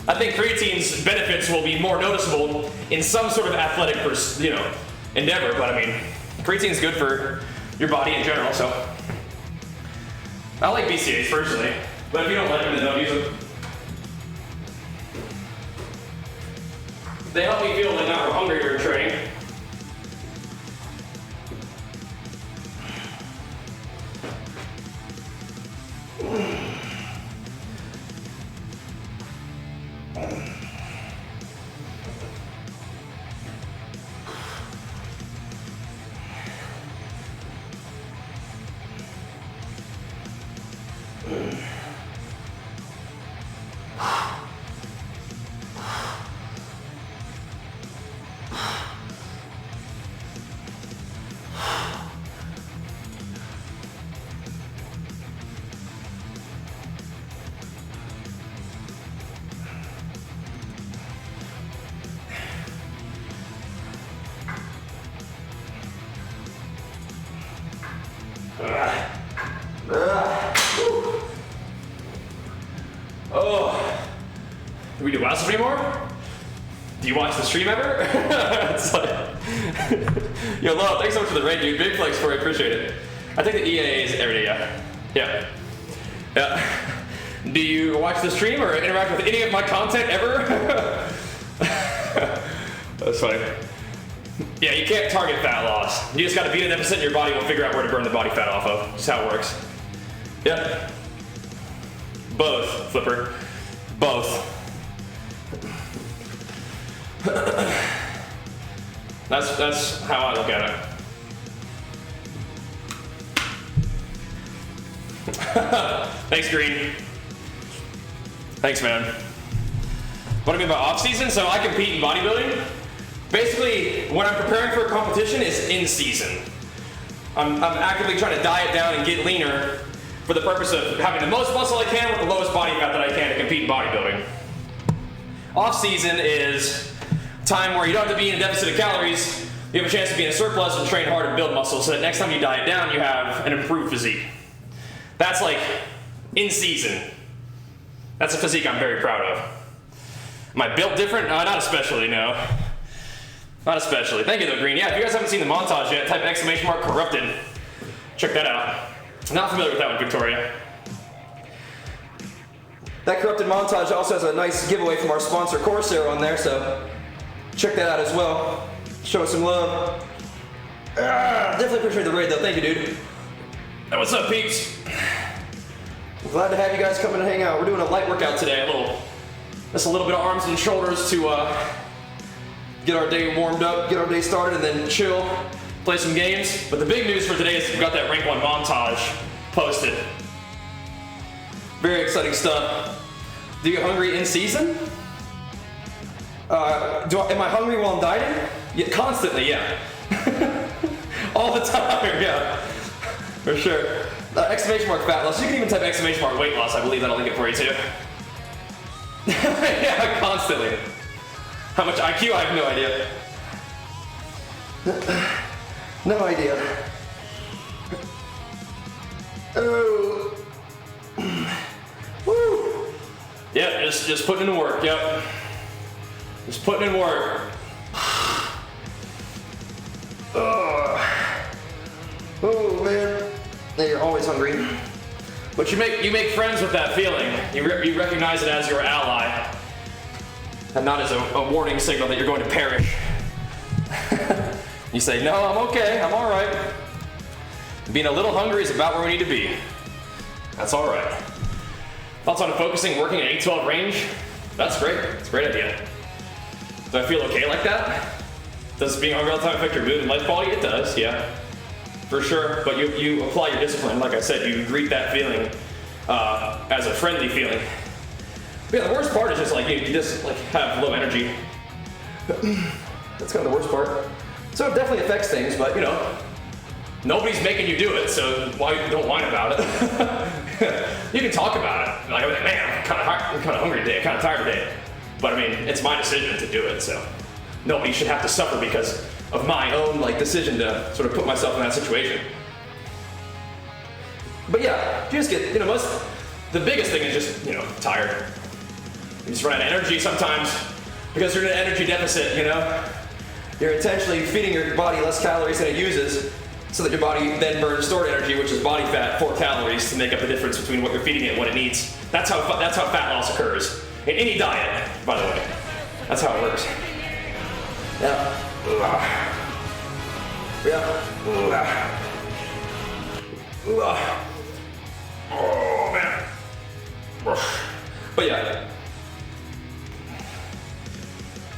I think creatine's benefits will be more noticeable in some sort of athletic, endeavor, but I mean, creatine's good for your body in general, so. I like BCAAs personally, but if you don't like them, then don't use them. They help me feel like not hungry during training. Oh, do we do WoW anymore? Do you watch the stream ever? It's like, yo, love, thanks so much for the raid, dude. Big flex for it, appreciate it. I think the EAA is every day, yeah. Do you watch the stream or interact with any of my content ever? That's funny. Yeah, you can't target fat loss. You just gotta beat a deficit and your body will figure out where to burn the body fat off of. That's how it works. Yep. Both, Flipper. Both. That's how I look at it. Thanks, Green. Thanks, man. What I mean by off-season, so I compete in bodybuilding. Basically, when I'm preparing for a competition, is in season. I'm actively trying to diet down and get leaner for the purpose of having the most muscle I can with the lowest body fat that I can to compete in bodybuilding. Off-season is time where you don't have to be in a deficit of calories, you have a chance to be in a surplus and train hard and build muscle so that next time you diet down, you have an improved physique. That's like in season. That's a physique I'm very proud of. Am I built different? Not especially, no. Not especially. Thank you though, Green. Yeah, if you guys haven't seen the montage yet, type ! corrupted. Check that out. Not familiar with that one, Victoria. That corrupted montage also has a nice giveaway from our sponsor Corsair on there, so check that out as well. Show us some love. Definitely appreciate the raid though. Thank you, dude. Hey, what's up, peeps? I'm glad to have you guys come in and hang out. We're doing a light workout today. Just a little bit of arms and shoulders to get our day warmed up, get our day started, and then chill, play some games. But the big news for today is we've got that rank 1 montage posted. Very exciting stuff. Do you get hungry in season? Am I hungry while I'm dieting? Yeah, constantly, yeah. All the time, yeah. For sure. !fat loss. You can even type !weight loss. I believe that'll link it for you too. Yeah, constantly. How much IQ? I have no idea. No idea. Oh. Woo. Yep, just putting in work, yep. Just putting in work. Oh man. Yeah, you're always hungry. But you make friends with that feeling. You recognize it as your ally. And not as a warning signal that you're going to perish. You say, no, I'm okay, I'm alright. Being a little hungry is about where we need to be. That's alright. Thoughts on focusing, working at 8-12 range? That's great. It's a great idea. Do I feel okay like that? Does being hungry all the time affect your mood and life quality? It does, yeah. For sure, but you apply your discipline. Like I said, you greet that feeling as a friendly feeling. But yeah, the worst part is just like you just like have low energy. That's kind of the worst part. So it definitely affects things, but You know, nobody's making you do it, so why don't whine about it? You can talk about it. Like, man, I'm kind of hungry today, I'm kind of tired today. But I mean, it's my decision to do it, so nobody should have to suffer because of my own like decision to sort of put myself in that situation. But yeah, you just get, the biggest thing is just, tired. You just run out of energy sometimes because you're in an energy deficit, You're intentionally feeding your body less calories than it uses so that your body then burns stored energy, which is body fat, 4 calories, to make up the difference between what you're feeding it and what it needs. That's how fat loss occurs. In any diet, by the way. That's how it works. Yeah. Yeah. Oh, man. But yeah.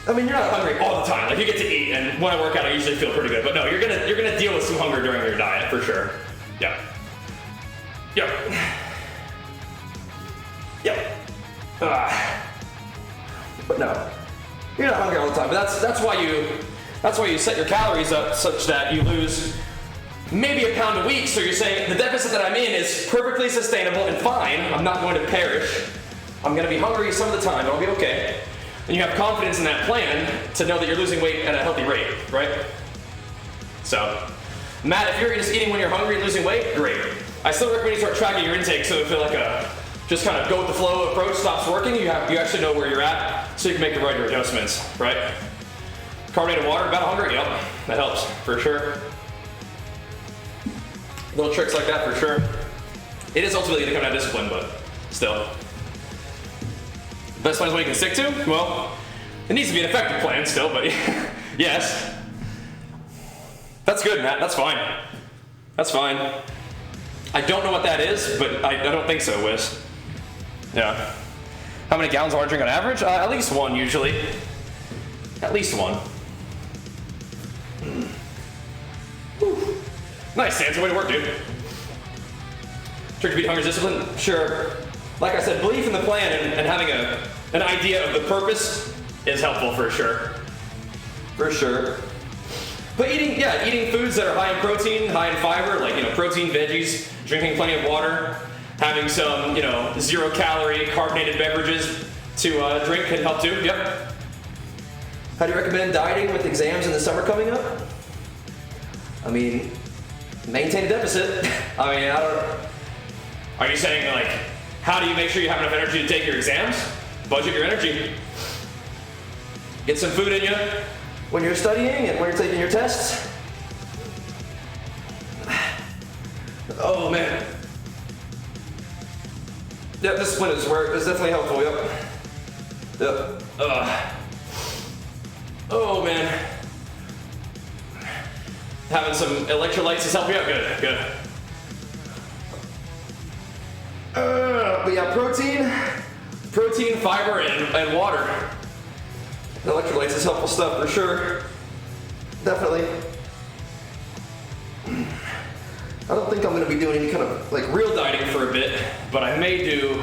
I mean, you're not hungry all the time. Like, you get to eat, and when I work out, I usually feel pretty good. But no, you're gonna deal with some hunger during your diet, for sure. Yeah. Yep. Yep. But no, you're not hungry all the time. But that's why you set your calories up such that you lose maybe a pound a week. So you're saying the deficit that I'm in is perfectly sustainable and fine. I'm not going to perish. I'm going to be hungry some of the time, but I'll be okay. And you have confidence in that plan to know that you're losing weight at a healthy rate, right? So, Matt, if you're just eating when you're hungry and losing weight, great. I still recommend you start tracking your intake so you feel like a just kind of go with the flow approach stops working. You actually know where you're at, so you can make the right adjustments, right? Carbonated water, about hunger, yep, that helps for sure. Little tricks like that for sure. It is ultimately going to come down to discipline, but still. Best plan is what you can stick to? Well, it needs to be an effective plan still, but yes. That's good, Matt, that's fine. That's fine. I don't know what that is, but I don't think so, Wiz. Yeah. How many gallons of water drink on average? At least 1 usually. At least 1. Whew. Nice, Sansa, way to work, dude. Trick to beat hunger's discipline? Sure. Like I said, belief in the plan and having an idea of the purpose is helpful for sure. For sure. But eating foods that are high in protein, high in fiber, like, protein, veggies, drinking plenty of water, having some, 0-calorie carbonated beverages to drink can help too. Yep. How do you recommend dieting with exams in the summer coming up? I mean, maintain a deficit. Are you saying, like, how do you make sure you have enough energy to take your exams? Budget your energy. Get some food in you when you're studying and when you're taking your tests. Oh, man. Yep, discipline is definitely helpful, yep. Yep. Oh, man. Having some electrolytes is helping you out? Good. But yeah, protein, fiber, and water. Electrolytes is helpful stuff for sure. Definitely. I don't think I'm going to be doing any kind of like real dieting for a bit, but I may do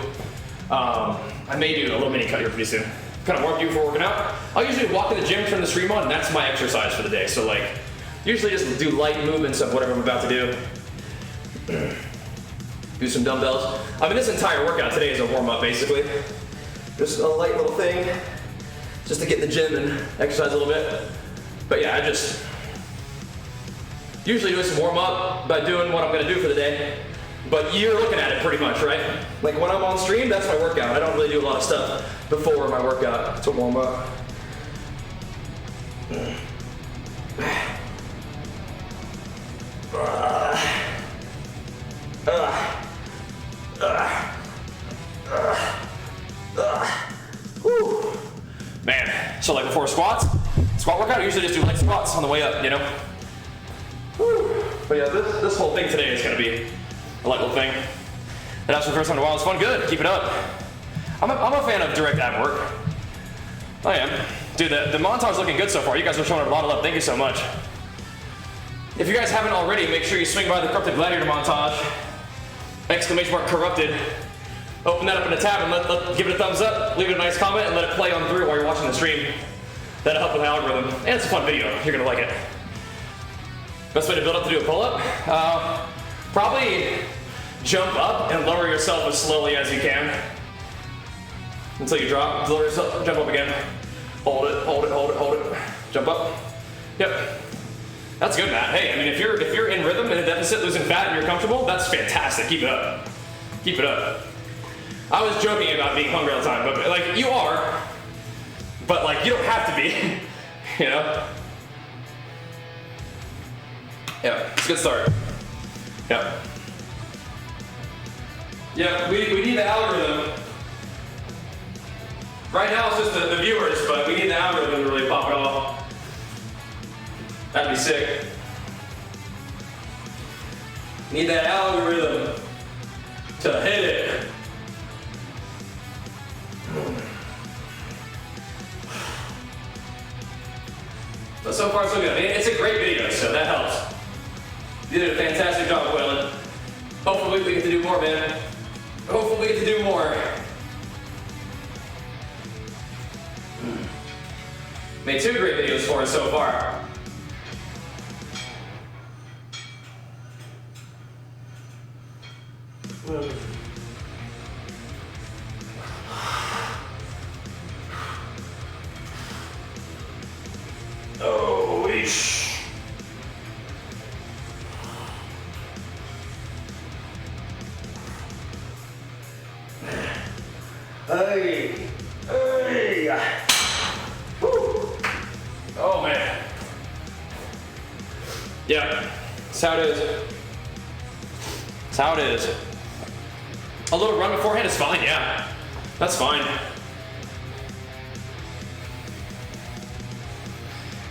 a little mini cut here pretty soon. Kind of warm you before working out. I'll usually walk in the gym, turn the stream on, and that's my exercise for the day. So like, usually just do light movements of whatever I'm about to do. Do some dumbbells. I mean, this entire workout today is a warm-up, basically. Just a light little thing, just to get in the gym and exercise a little bit. But yeah, I just usually do some warm-up by doing what I'm gonna do for the day. But you're looking at it pretty much, right? Like when I'm on stream, that's my workout. I don't really do a lot of stuff before my workout to warm up. Whew. Man, so like before squat workout, I usually just do leg squats on the way up, Whew. But yeah, this whole thing today is gonna be a light little thing. And that's the first time in a while. It's fun, good, keep it up. I'm a fan of direct ab work. I am. Dude, the montage is looking good so far. You guys are showing a lot of love, thank you so much. If you guys haven't already, make sure you swing by the Corrupted Gladiator montage. !Corrupted. Open that up in a tab and give it a thumbs up, leave it a nice comment, and let it play on through while you're watching the stream. That'll help with the algorithm. And it's a fun video, you're gonna like it. Best way to build up to do a pull-up? Probably jump up and lower yourself as slowly as you can until you drop. Lower yourself, jump up again. Hold it, hold it, hold it, hold it. Jump up. Yep. That's good, Matt. Hey, I mean, if you're in rhythm in a deficit, losing fat, and you're comfortable, that's fantastic. Keep it up. Keep it up. I was joking about being hungry all the time, but like you are, but like you don't have to be, you know? Yeah, it's a good start. Yeah. Yeah, we need the algorithm. Right now it's just the viewers, but we need the algorithm to really pop it off. That'd be sick. Need that algorithm to hit it. But so far so good. I mean, it's a great video, so that helps. You did a fantastic job, Waylon. Hopefully we get to do more, man. Hopefully we get to do more. Made 2 great videos for us so far. Oh, eesh. Hey, hey. Woo. Oh man. Yeah, that's how it is. That's how it is. A little run beforehand is fine, yeah. That's fine.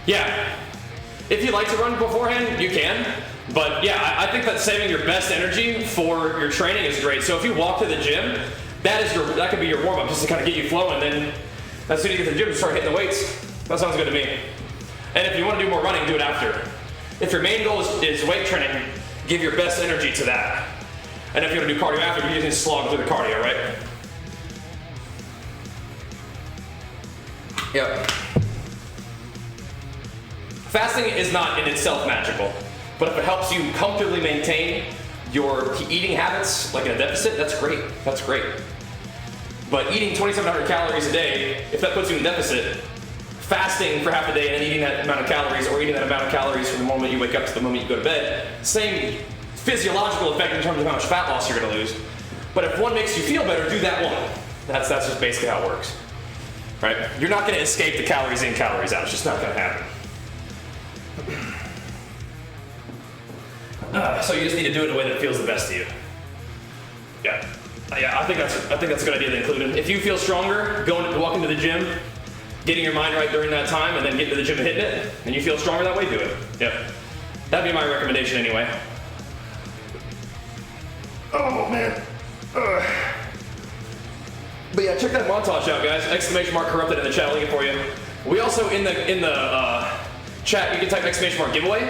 Yeah. If you like to run beforehand, you can. But yeah, I think that saving your best energy for your training is great. So if you walk to the gym, that could be your warm-up just to kind of get you flowing. Then as soon as you get to the gym, start hitting the weights. That sounds good to me. And if you want to do more running, do it after. If your main goal is weight training, give your best energy to that. And if you want to do cardio after, you just need to slog through the cardio, right? Yep. Fasting is not in itself magical, but if it helps you comfortably maintain your eating habits, like in a deficit, that's great. That's great. But eating 2,700 calories a day, if that puts you in deficit, fasting for half a day and then eating that amount of calories, or eating that amount of calories from the moment you wake up to the moment you go to bed, same physiological effect in terms of how much fat loss you're going to lose. But if one makes you feel better, do that one. That's just basically how it works. Right? You're not going to escape the calories in, calories out. It's just not going to happen. So you just need to do it in a way that feels the best to you. Yeah. Yeah, I think that's a good idea to include it. If you feel stronger, walking to the gym, getting your mind right during that time, and then getting to the gym and hitting it, and you feel stronger that way, do it. Yep. That'd be my recommendation anyway. Oh man. But yeah, check that montage out, guys. !corrupted in the chat, link it for you. We also in the chat, you can type !giveaway,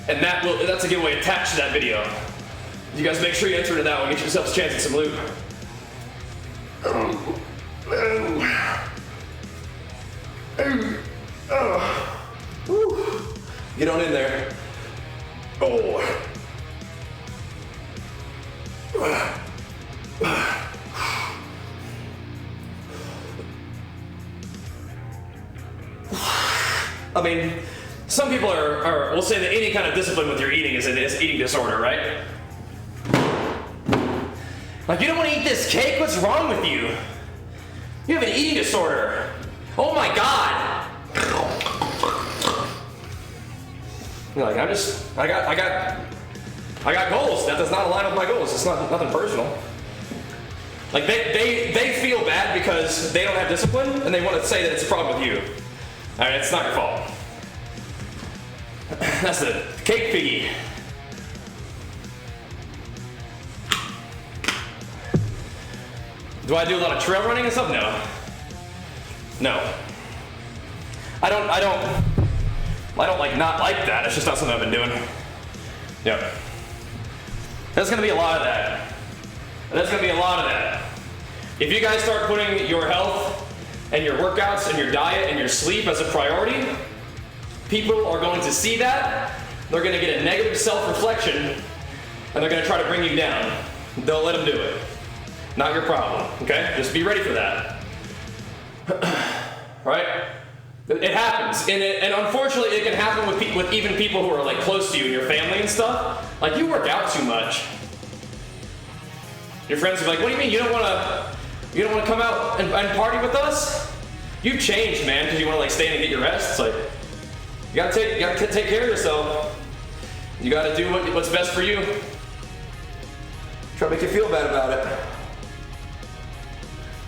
and that's a giveaway attached to that video. You guys make sure you enter into that one, get yourselves a chance at some loot. Get on in there. Oh. I mean, some people will say that any kind of discipline with your eating is an eating disorder, right? Like, you don't want to eat this cake? What's wrong with you? You have an eating disorder. Oh my God. You're like, I got goals. That does not align with my goals. It's nothing personal. Like they feel bad because they don't have discipline, and they want to say that it's a problem with you. All right, it's not your fault. That's the cake piggy. Do I do a lot of trail running and stuff? No. I don't like not like that. It's just not something I've been doing. Yep. There's gonna be a lot of that. There's gonna be a lot of that. If you guys start putting your health and your workouts and your diet and your sleep as a priority, people are going to see that, they're gonna get a negative self-reflection and they're gonna try to bring you down. Don't let them do it. Not your problem, okay? Just be ready for that. Right? It happens, and unfortunately it can happen with even people who are like close to you and your family and stuff. Like, you work out too much. Your friends are like, what do you mean you don't wanna come out and party with us? You've changed, man, because you wanna like stay in and get your rest. It's like, you gotta take care of yourself. You gotta do what's best for you. Try to make you feel bad about it.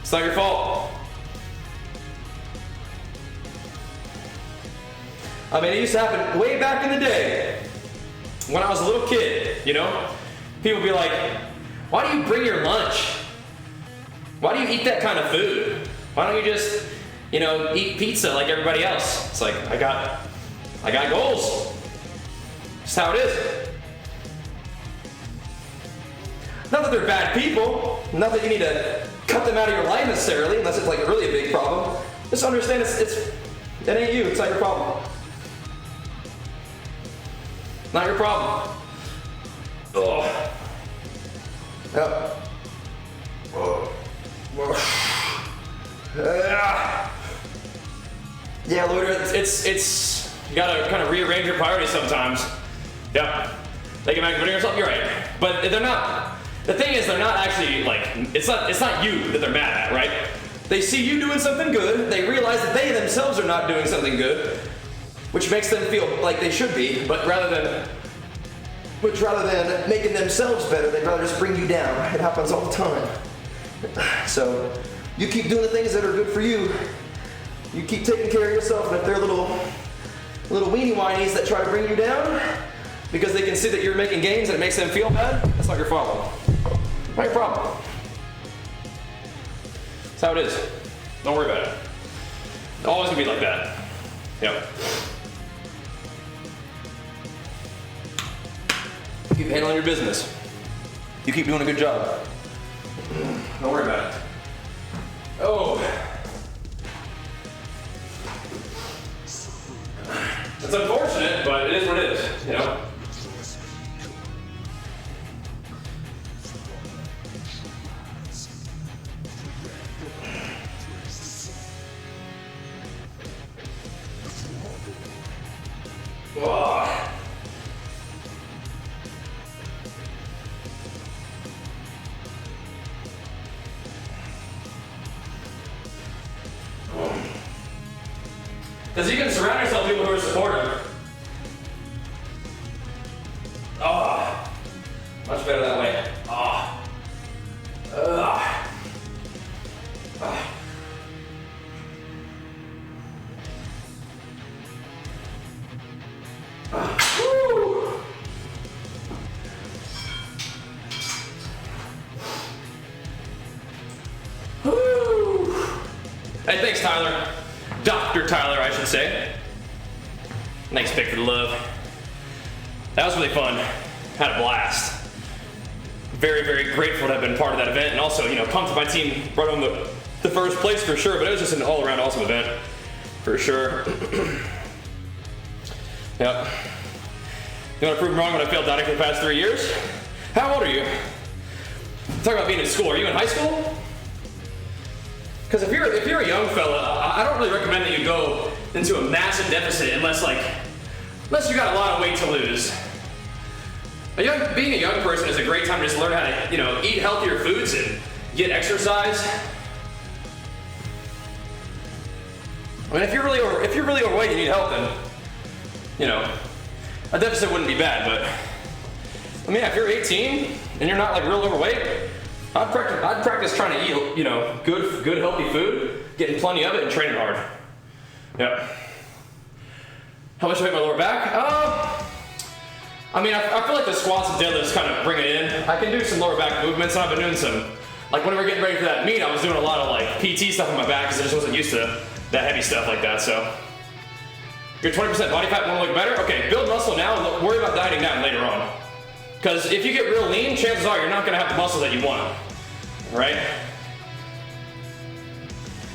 It's not your fault. I mean, it used to happen way back in the day. When I was a little kid, you know, people would be like, why do you bring your lunch? Why do you eat that kind of food? Why don't you just, you know, eat pizza like everybody else? It's like, I got goals. That's how it is. Not that they're bad people. Not that you need to cut them out of your life necessarily, unless it's like really a big problem. Just understand it ain't you. It's not your problem. Not your problem. Ugh. Yep. Yeah, Lord, It's you gotta kind of rearrange your priorities sometimes. Yep. They can make a video yourself, you're right. But they're not, the thing is, they're not actually like, it's not you that they're mad at, right? they see you doing something good, they realize that they themselves are not doing something good, which makes them feel like they should be, but rather than making themselves better, they'd rather just bring you down. It happens all the time. So you keep doing the things that are good for you. You keep taking care of yourself, and if they're little weenie whinies that try to bring you down because they can see that you're making gains and it makes them feel bad, that's not your problem. Not your problem. That's how it is. Don't worry about it. It's always gonna be like that. Yep. Keep handling your business. You keep doing a good job. Don't worry about it. Oh. It's unfortunate, but it is what it is, you know? Whoa. Because you can surround yourself with people who are supportive. Oh, much better that way. Oh. Woo. Woo. Hey, thanks, Tyler. Dr. Tyler, I should say. Thanks, Pick, for the love. That was really fun. Had a blast. Very, very grateful to have been part of that event, and also, you know, pumped my team brought home the first place for sure, but it was just an all-around awesome event, for sure. Yep. You want to prove me wrong when I failed dieting for the past 3 years? How old are you? Talk about being in school. Are you in high school? Because if you're a young fella, I don't really recommend that you go into a massive deficit unless you got a lot of weight to lose. Being a young person is a great time to just learn how to, you know, eat healthier foods and get exercise. I mean, if you're really overweight and you need help, then, you know, a deficit wouldn't be bad. But I mean, if you're 18 and you're not like real overweight, I'd practice trying to eat, you know, good healthy food, getting plenty of it, and training hard. Yep. How much do I hit my lower back? I mean, I feel like the squats and deadlifts kind of bring it in. I can do some lower back movements, and I've been doing some, like when we were getting ready for that meet, I was doing a lot of like PT stuff on my back because I just wasn't used to that heavy stuff like that, so. Your 20% body fat want to look better? Okay, build muscle now and worry about dieting down later on. Because if you get real lean, chances are you're not going to have the muscle that you want, right?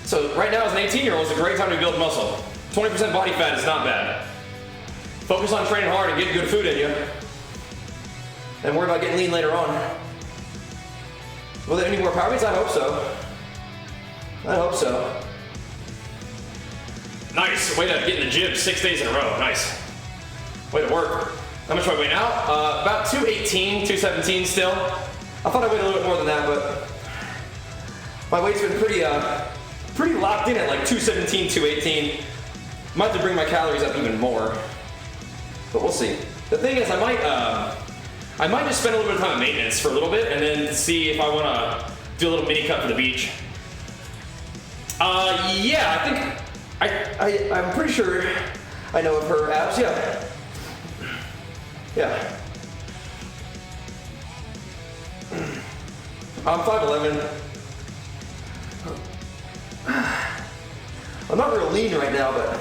So right now as an 18-year-old is a great time to build muscle. 20% body fat is not bad. Focus on training hard and getting good food in you. And worry about getting lean later on. Will there any more power meets? I hope so. I hope so. Nice. Way to get in the gym 6 days in a row. Nice. Way to work. How much do I weigh now? About 218, 217 still. I thought I weighed a little bit more than that, but my weight's been pretty locked in at like 217, 218. Might have to bring my calories up even more, but we'll see. The thing is, I might just spend a little bit of time in maintenance for a little bit, and then see if I want to do a little mini cut for the beach. Yeah, I think I'm pretty sure I know of her abs. Yeah. Yeah. I'm 5'11". I'm not real lean right now, but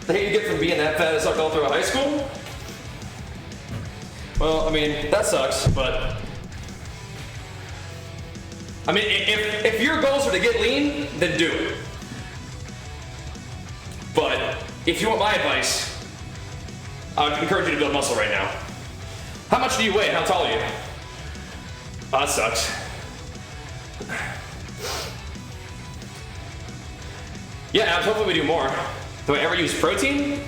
the hate you get from being that fat as sucked all through high school? Well, I mean, that sucks, but I mean, if your goals are to get lean, then do it. But if you want my advice, I would encourage you to build muscle right now. How much do you weigh? How tall are you? Oh, that sucks. Yeah, Abs, hopefully we do more. Do I ever use protein?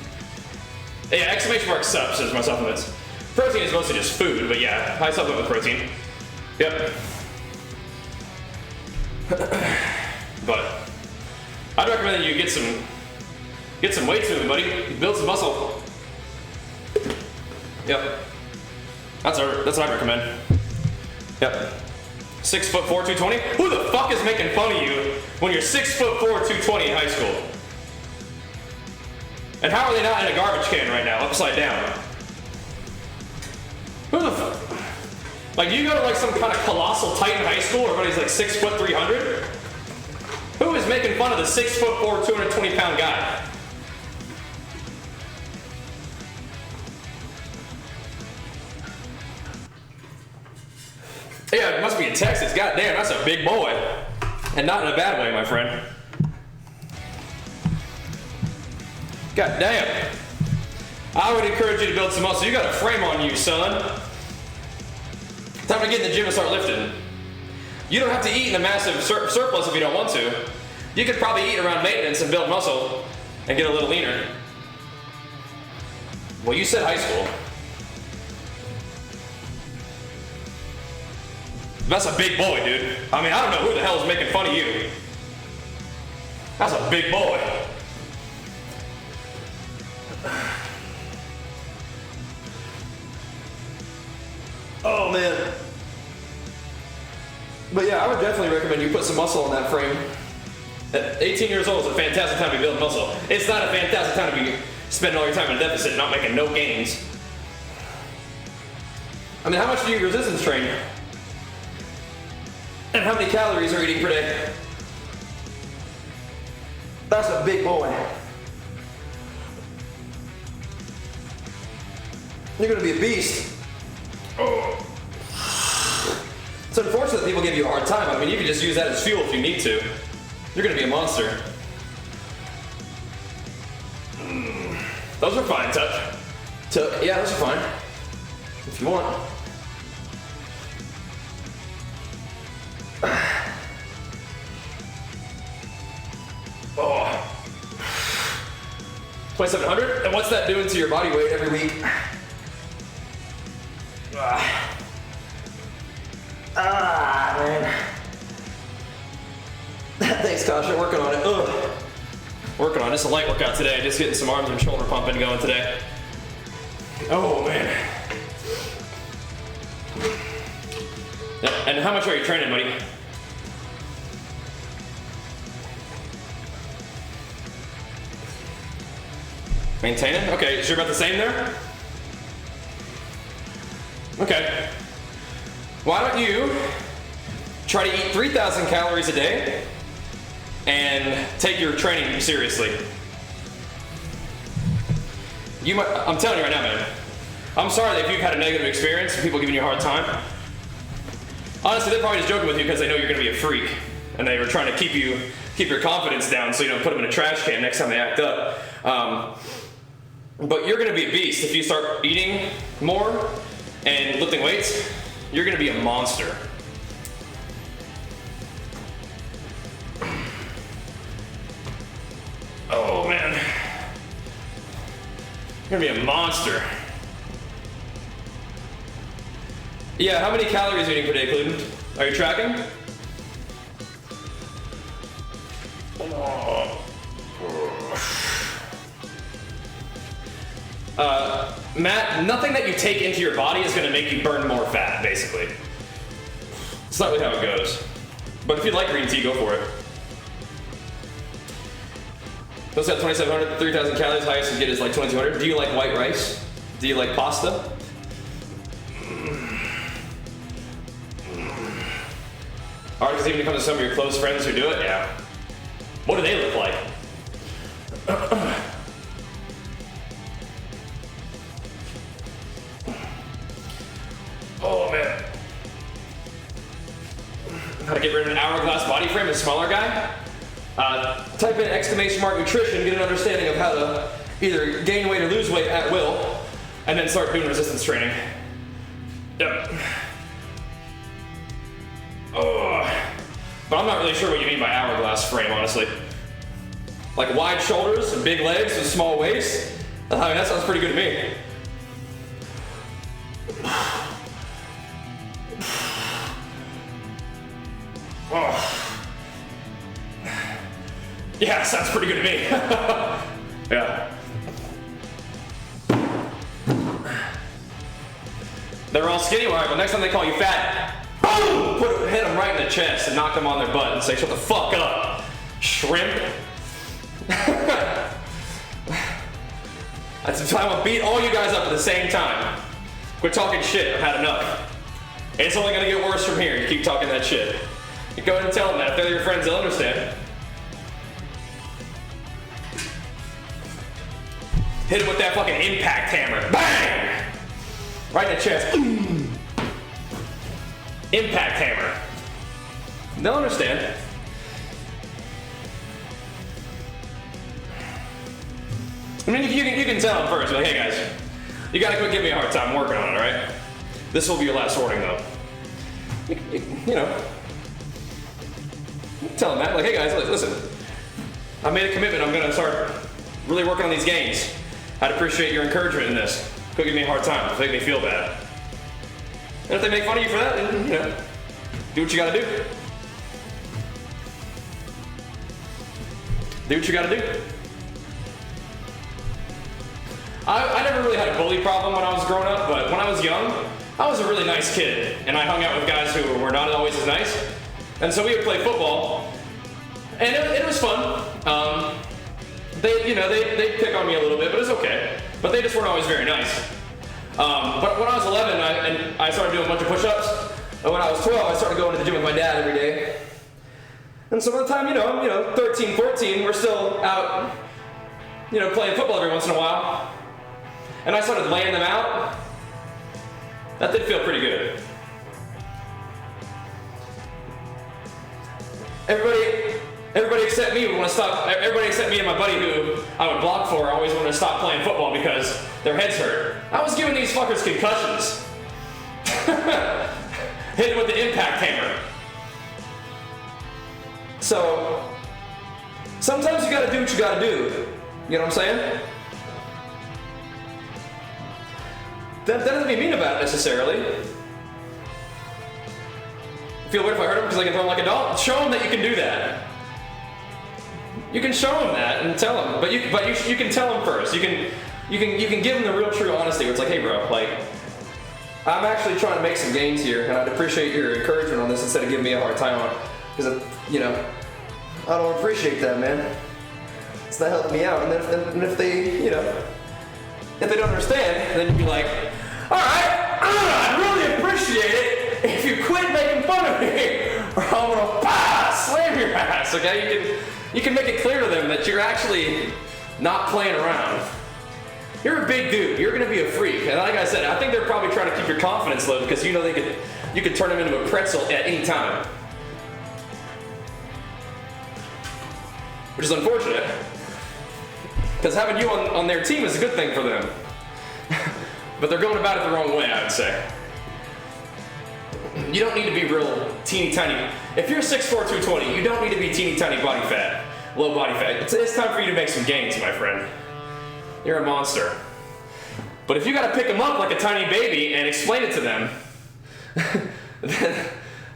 Yeah, exclamation mark subs as my supplements. Protein is mostly just food, but yeah, I supplement with protein. Yep. But I'd recommend that you get some weights moving, buddy. Build some muscle. Yep. That's what I recommend. Yep. 6'4", 220. Who the fuck is making fun of you when you're 6'4", 220 in high school? And how are they not in a garbage can right now, upside down? Who the fuck? Like, you go to like some kind of colossal titan high school where everybody's like 6', 300? Who is making fun of the 6'4", 220 pound guy? Yeah, it must be in Texas. God damn, that's a big boy. And not in a bad way, my friend. God damn. I would encourage you to build some muscle. You got a frame on you, son. Time to get in the gym and start lifting. You don't have to eat in a massive surplus if you don't want to. You could probably eat around maintenance and build muscle and get a little leaner. Well, you said high school. That's a big boy, dude. I mean, I don't know who the hell is making fun of you. That's a big boy. Oh, man. But yeah, I would definitely recommend you put some muscle on that frame. At 18 years old is a fantastic time to build muscle. It's not a fantastic time to be spending all your time in a deficit and not making no gains. I mean, how much do you resistance train? And how many calories are you eating per day? That's a big boy. You're gonna be a beast. Oh. It's unfortunate that people give you a hard time. I mean, you can just use that as fuel if you need to. You're gonna be a monster. Those are fine, Touch. Yeah, those are fine. If you want. Oh. 2,700? And what's that doing to your body weight every week? Man. Thanks, Kasha. Working on it. Ugh. Working on it. It's a light workout today. Just getting some arms and shoulder pumping going today. Oh, man. And how much are you training, buddy? Maintaining? Okay, so you're about the same there? Okay. Why don't you try to eat 3,000 calories a day and take your training seriously? I'm telling you right now, man. I'm sorry that if you've had a negative experience and people giving you a hard time. Honestly, they're probably just joking with you because they know you're going to be a freak and they were trying to keep you keep your confidence down so you don't put them in a trash can next time they act up. But you're gonna be a beast if you start eating more and lifting weights. You're gonna be a monster. Oh man. You're gonna be a monster. Yeah, how many calories are you eating per day, Cleveland? Are you tracking? Matt, nothing that you take into your body is going to make you burn more fat, basically. It's not really how it goes. But if you like green tea, go for it. Those have 2,700 to 3,000 calories. Highest you get is like 2,200. Do you like white rice? Do you like pasta? Alright, because even when it comes to some of your close friends who do it, yeah. What do they look like? Oh man. How to get rid of an hourglass body frame, a smaller guy? Type in !nutrition, get an understanding of how to either gain weight or lose weight at will, and then start doing resistance training. Yep. Oh. But I'm not really sure what you mean by hourglass frame, honestly. Like wide shoulders and big legs and small waist? I mean, that sounds pretty good to me. Oh. Yeah, sounds pretty good to me. Yeah. They're all skinny, alright, but next time they call you fat, boom! Hit them right in the chest and knock them on their butt and say, shut the fuck up, shrimp. That's the time I'll beat all you guys up at the same time. Quit talking shit, I've had enough. It's only gonna get worse from here, you keep talking that shit. You go ahead and tell them that. If they're your friends, they'll understand. Hit him with that fucking impact hammer. Bang! Right in the chest. Impact hammer. They'll understand. I mean, you can tell them first, like, hey guys, you gotta quit giving me a hard time working on it, alright? This will be your last warning though. You know. Tell them that, like, hey guys, listen. I made a commitment, I'm gonna start really working on these gains. I'd appreciate your encouragement in this. Quit giving me a hard time, it'll make me feel bad. And if they make fun of you for that, then, you know, do what you gotta do. Do what you gotta do. I never really had a bully problem when I was growing up, but when I was young, I was a really nice kid, and I hung out with guys who were not always as nice. And so we would play football, and it was fun. They pick on me a little bit, but it's okay. But they just weren't always very nice. But when I was 11, I started doing a bunch of push-ups. And when I was 12, I started going to the gym with my dad every day. And so by the time, 13, 14, we're still out, playing football every once in a while. And I started laying them out. That did feel pretty good. Everybody except me would want to stop. Everybody except me and my buddy who I would block for always wanted to stop playing football because their heads hurt. I was giving these fuckers concussions. Hitting with the impact hammer. So, sometimes you gotta do what you gotta do. You know what I'm saying? That doesn't mean mean about it necessarily. Feel weird if I hurt them because I can throw them like a doll? Show them that you can do that. You can show them that and tell them, but you can tell them first. You can give them the real true honesty where it's like, hey bro, like, I'm actually trying to make some gains here and I'd appreciate your encouragement on this instead of giving me a hard time on it. Because, I don't appreciate that, man. It's not helping me out. And if they, if they don't understand, then you'd be like, alright, I'd really appreciate it if you quit making fun of me or I'm gonna slam your ass, okay? You can make it clear to them that you're actually not playing around. You're a big dude. You're gonna be a freak. And like I said, I think they're probably trying to keep your confidence low because you could turn them into a pretzel at any time. which is unfortunate, because having you on their team is a good thing for them. But they're going about it the wrong way, I would say. You don't need to be real teeny tiny. If you're 6'4", 220, you don't need to be teeny tiny body fat, low body fat. It's time for you to make some gains, my friend. You're a monster. But if you gotta pick them up like a tiny baby and explain it to them, then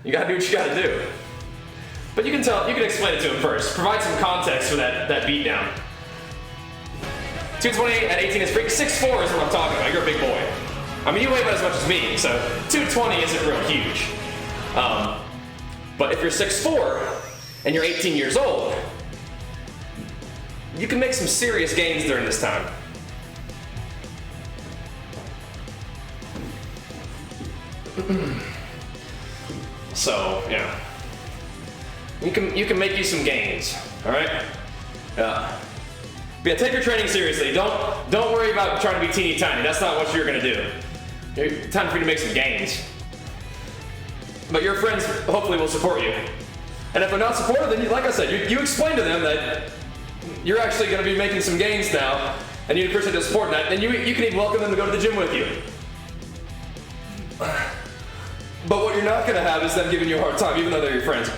you gotta do what you gotta do. But you can explain it to them first. Provide some context for that beat down. 228 at 18 is free. 6'4" is what I'm talking about. You're a big boy. I mean, you weigh about as much as me, so 220 isn't real huge. But if you're 6'4" and you're 18 years old, you can make some serious gains during this time. So, yeah. You can make you some gains, all right? But yeah, take your training seriously. Don't worry about trying to be teeny tiny. That's not what you're gonna do. Time for you to make some gains. But your friends hopefully will support you. And if they're not supportive, then like I said, you explain to them that you're actually gonna be making some gains now, and you'd appreciate the support in that, and you can even welcome them to go to the gym with you. But what you're not gonna have is them giving you a hard time, even though they're your friends.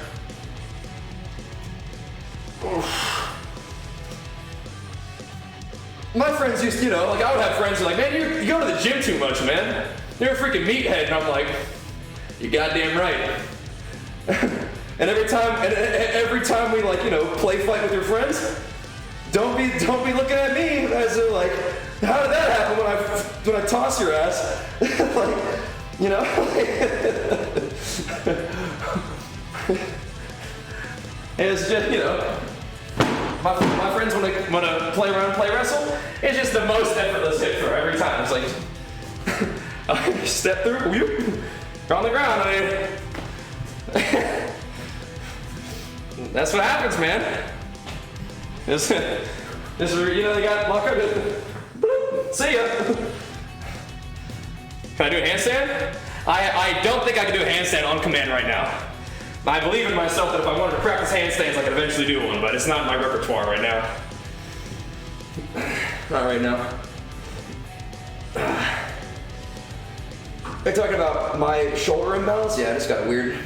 My friends used to, like I would have friends who are like, man, you go to the gym too much, man. You're a freaking meathead. And I'm like, you're goddamn right. And every time we play fight with your friends, don't be looking at me as they're like, how did that happen when I toss your ass? It's just, my friends want to play around, play wrestle. It's just the most effortless hit throw every time. It's like, I step through, you're on the ground. That's what happens, man. They got lock up. See ya. Can I do a handstand? I don't think I can do a handstand on command right now. I believe in myself that if I wanted to practice handstands, I could eventually do one, but it's not in my repertoire right now. Not right now. Are you talking about my shoulder imbalance? Yeah, I just got a weird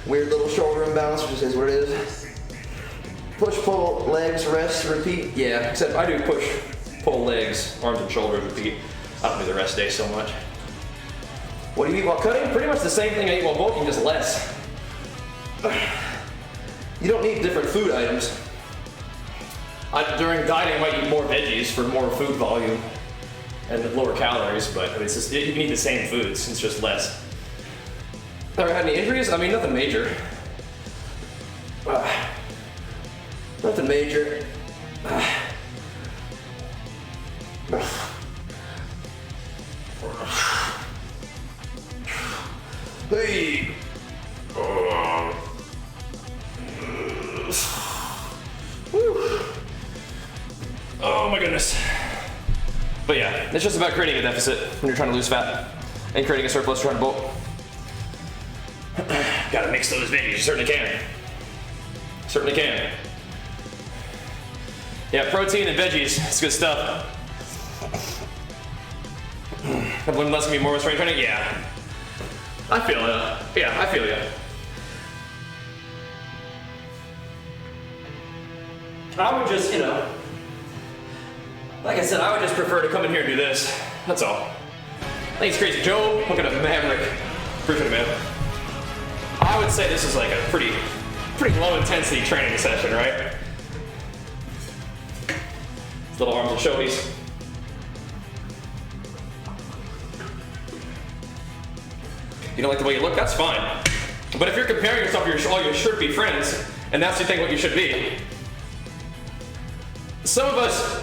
little shoulder imbalance, which is what it is. Push, pull, legs, rest, repeat. Yeah, except I do push, pull, legs, arms and shoulders, repeat. I don't do the rest day so much. What do you eat while cutting? Pretty much the same thing I eat while bulking, just less. You don't need different food items. During dieting, I might eat more veggies for more food volume and lower calories, but it's just, you can eat the same foods, it's just less. Ever had any injuries? I mean, nothing major. Nothing major. Hey. Oh my goodness. But yeah, it's just about creating a deficit when you're trying to lose fat and creating a surplus trying to bulk. Gotta mix those veggies, you certainly can. Certainly can. Yeah, protein and veggies, it's good stuff. Have one less me more with strength training? Yeah. I feel it. Yeah, I feel you. I would just, like I said, I would just prefer to come in here and do this. That's all. Thanks, Crazy Joe. Look at a Maverick. Appreciate it, man. I would say this is like a pretty low intensity training session, right? Little arms and showies. You don't like the way you look? That's fine. But if you're comparing yourself to all your should-be friends, and that's you think what you should be, some of us,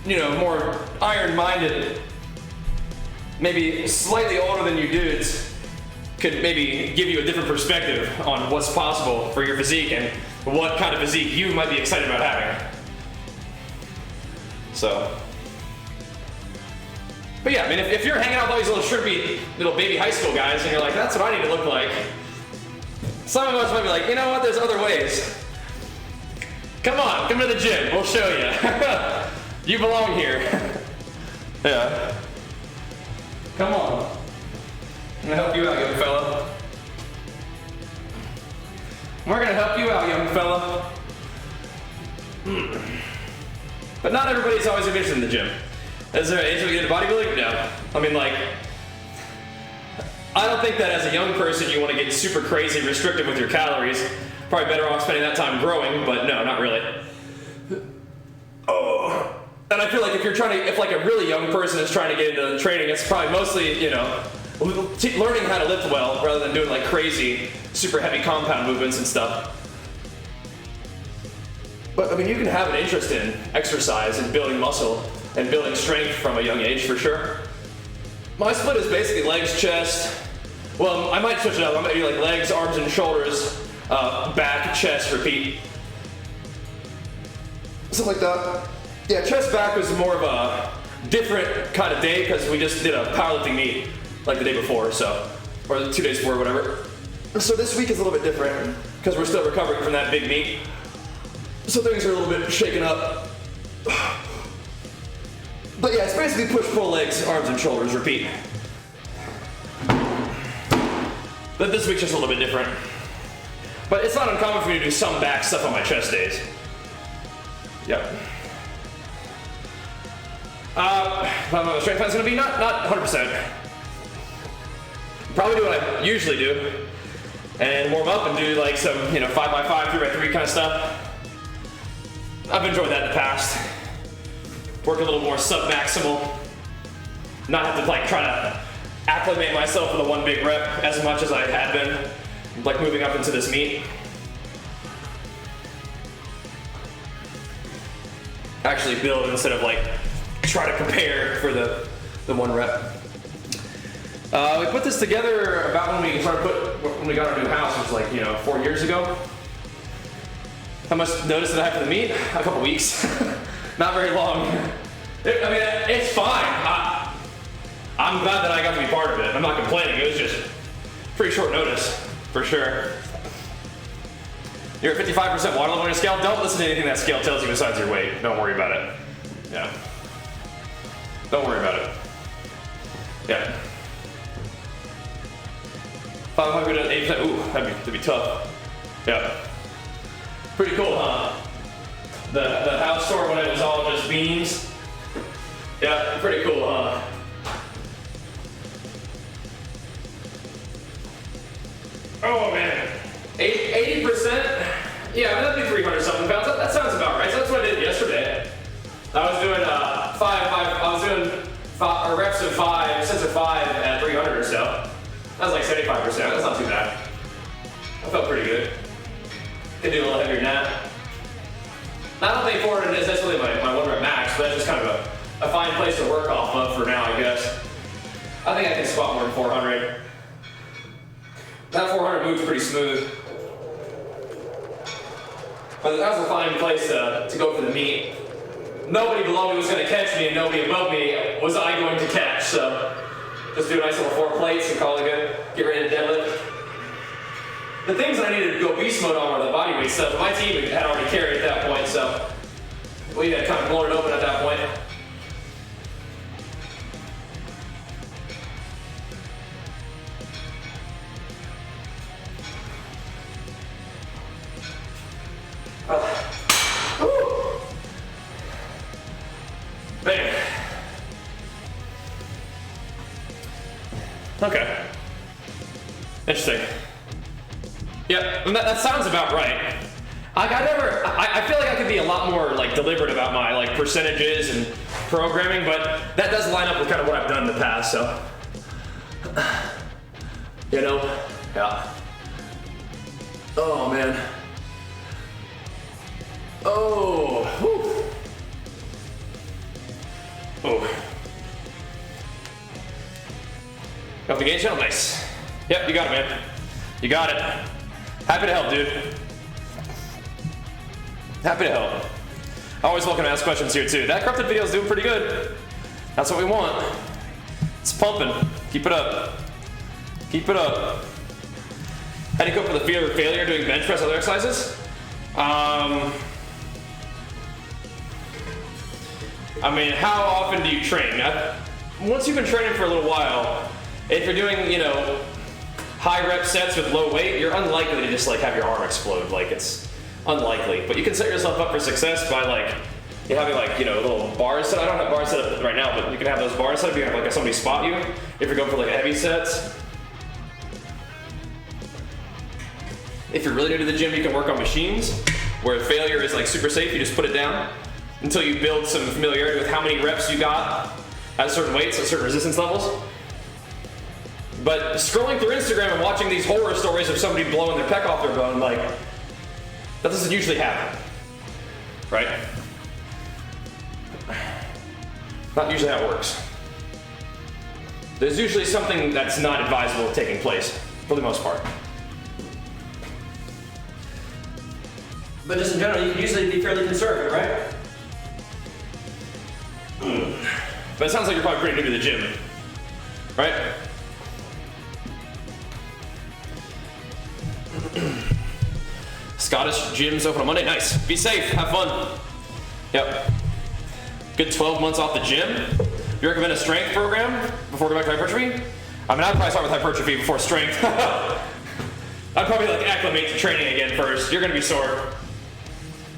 more iron-minded, maybe slightly older than you dudes, could maybe give you a different perspective on what's possible for your physique and what kind of physique you might be excited about having. So, but yeah, I mean, if you're hanging out with all these little shrimpy little baby high school guys and you're like, that's what I need to look like, some of us might be like, you know what, there's other ways. Come on, come to the gym. We'll show you. You belong here. Yeah. Come on. I'm gonna help you out, young fella. We're gonna help you out, young fella. But not everybody's always interested in the gym. Is there an age to get into bodybuilding? No. I mean, like, I don't think that as a young person you want to get super crazy restrictive with your calories. Probably better off spending that time growing, but no, not really. Oh. And I feel like if like a really young person is trying to get into training, it's probably mostly, you know, learning how to lift well rather than doing like crazy, super heavy compound movements and stuff. But I mean, you can have an interest in exercise and building muscle and building strength from a young age for sure. My split is basically legs, chest. Well, I might switch it up. I might do like legs, arms, and shoulders, back, chest, repeat. Something like that. Yeah, chest back was more of a different kind of day because we just did a powerlifting meet like the day before, so, or 2 days before, whatever. So this week is a little bit different because we're still recovering from that big meet. So things are a little bit shaken up. But yeah, it's basically push, pull, legs, arms, and shoulders, repeat. But this week's just a little bit different. But it's not uncommon for me to do some back stuff on my chest days. Yep. My strength plan's gonna be not 100%. Probably do what I usually do, and warm up and do like some, 5x5, 3x3 kind of stuff. I've enjoyed that in the past. Work a little more sub-maximal. Not have to like try to acclimate myself for the one big rep as much as I had been, like moving up into this meet. Actually build instead of like try to prepare for the one rep. We put this together about when we got our new house, which was like 4 years ago. How much notice did I have for the meet? A couple weeks. Not very long. It's fine. I'm glad that I got to be part of it. I'm not complaining. It was just pretty short notice, for sure. You're at 55% water level on your scale. Don't listen to anything that scale tells you besides your weight. Don't worry about it. Yeah. Don't worry about it. Yeah. 580%. Ooh, that'd be tough. Yeah. Pretty cool, huh? The house store when it was all just beans. Yeah, pretty cool, huh? Oh man, 80%? Yeah, that'd be 300 something pounds. That sounds about right. So that's what I did yesterday. I was doing reps of 5, sets of 5 at 300 or so. That was like 75%. That's not too bad. I felt pretty good. Could do a little heavier than that. I don't think 400 is necessarily my one rep max, but that's just kind of a fine place to work off of for now, I guess. I think I can squat more than 400. That 400 moves pretty smooth. But that was a fine place to go for the meet. Nobody below me was going to catch me, and nobody above me was I going to catch. So just do a nice little 4 plates and call it good. Get ready to deadlift. The things that I needed to go beast mode on were the body weight stuff. My team had already carried at that point, so we had kind of blown it open at that point. Man. Okay. Interesting. Yep, that sounds about right. I feel like I could be a lot more like deliberate about my like percentages and programming, but that does line up with kind of what I've done in the past, so. Yeah. Oh man. Oh, whew. Oh. Got the game channel? Nice. Yep, you got it, man. You got it. Happy to help, dude. Happy to help. Always welcome to ask questions here, too. That corrupted video is doing pretty good. That's what we want. It's pumping. Keep it up. Keep it up. How do you cope with the fear of failure doing bench press, other exercises? I mean, how often do you train? Once you've been training for a little while, if you're doing, you know, high rep sets with low weight, you're unlikely to just like have your arm explode. Like, it's unlikely. But you can set yourself up for success by like having like, you know, little bars set. I don't have bars set up right now, but you can have those bars set up. You can have like somebody spot you if you're going for like heavy sets. If you're really new to the gym, you can work on machines where failure is like super safe. You just put it down until you build some familiarity with how many reps you got at certain weights, at certain resistance levels. But scrolling through Instagram and watching these horror stories of somebody blowing their pec off their bone, like, that doesn't usually happen, right? Not usually how it works. There's usually something that's not advisable taking place, for the most part. But just in general, you can usually be fairly conservative, right? But it sounds like you're probably pretty new to the gym, right? Scottish gyms open on Monday. Nice. Be safe. Have fun. Yep. Good 12 months off the gym. You recommend a strength program before going back to hypertrophy? I mean, I'd probably start with hypertrophy before strength. I'd probably like acclimate to training again first. You're gonna be sore.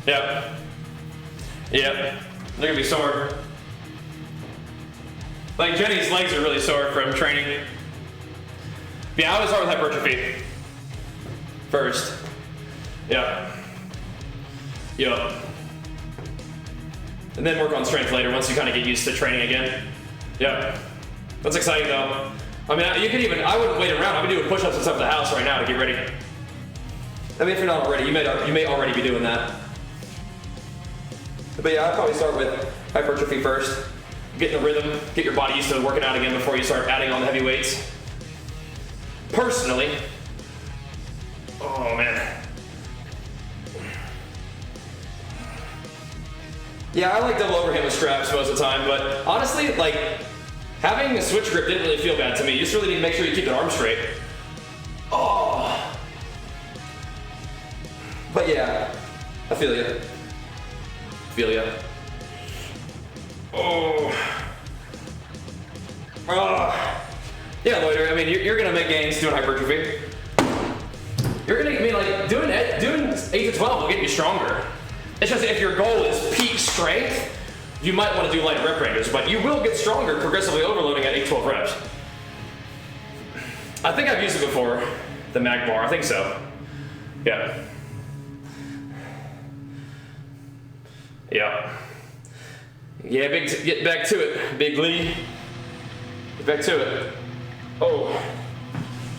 Yep. Yep. They're gonna be sore. Like Jenny's legs are really sore from training. Yeah, I would start with hypertrophy first. Yep. Yep. And then work on strength later once you kind of get used to training again. Yep. That's exciting though. I mean, you could even, I wouldn't wait around. I'd be doing push-ups and stuff at the house right now to get ready. I mean, if you're not already, you may already be doing that. But yeah, I'd probably start with hypertrophy first. Get in the rhythm, get your body used to working out again before you start adding on the heavy weights. Personally, oh man. Yeah, I like double overhand with straps most of the time, but honestly, like, having a switch grip didn't really feel bad to me. You just really need to make sure you keep the arm straight. Oh. But yeah, I feel you. Feel ya. Oh. Oh. Yeah, loiter. I mean, you're gonna make gains doing hypertrophy. You're gonna, I mean, like, doing 8 to 12 will get you stronger. It's just if your goal is peak strength, you might want to do light rep ranges, but you will get stronger progressively overloading at 8 to 12 reps. I think I've used it before, the mag bar. I think so. Yeah. Yeah. Yeah, get back to it, Big Lee. Get back to it. Oh.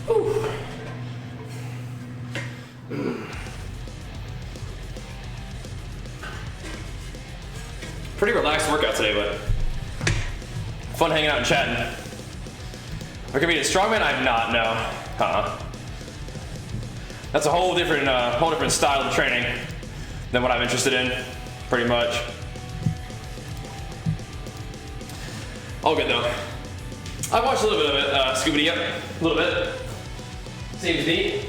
Ooh. Pretty relaxed workout today, but fun hanging out and chatting. Am I competing strongman? I'm not, no. That's a whole different style of training than what I'm interested in, pretty much. All good though. I watched a little bit of it, Scooby, yep, a little bit. Seems neat.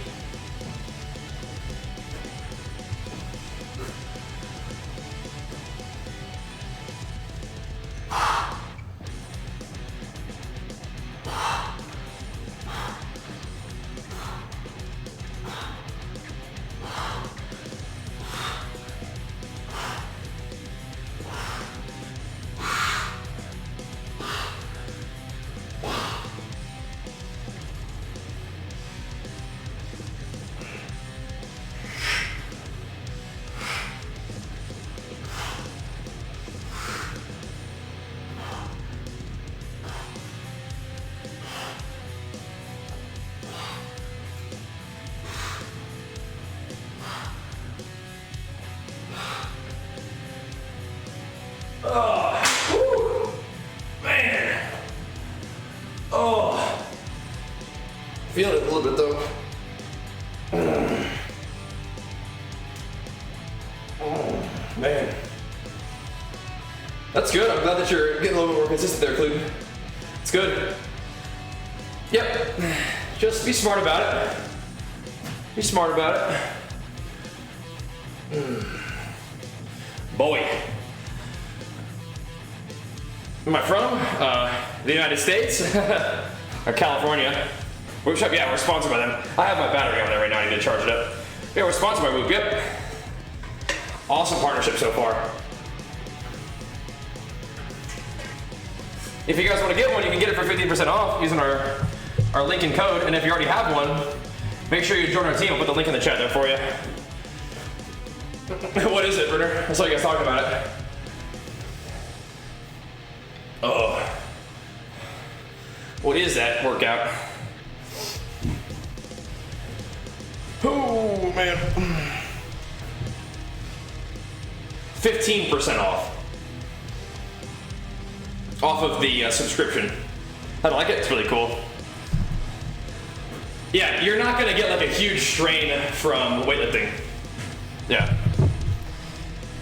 Oh, whew, man. Oh, feel it a little bit though. Oh, man. That's good. I'm glad that you're getting a little bit more consistent there, Clue. It's good. Yep. Just be smart about it. Be smart about it. Boy. Am I from? The United States? Or California? Whoop Shop, yeah, we're sponsored by them. I have my battery on there right now, I need to charge it up. Yeah, we're sponsored by Whoop, yep. Awesome partnership so far. If you guys want to get one, you can get it for 15% off using our link and code. And if you already have one, make sure you join our team. I'll put the link in the chat there for you. What is it, Bruner? I saw you guys talking about it. Oh. What is that workout? Oh, man. 15% off. Off of the subscription. I like it, it's really cool. Yeah, you're not gonna get like a huge strain from weightlifting. Yeah.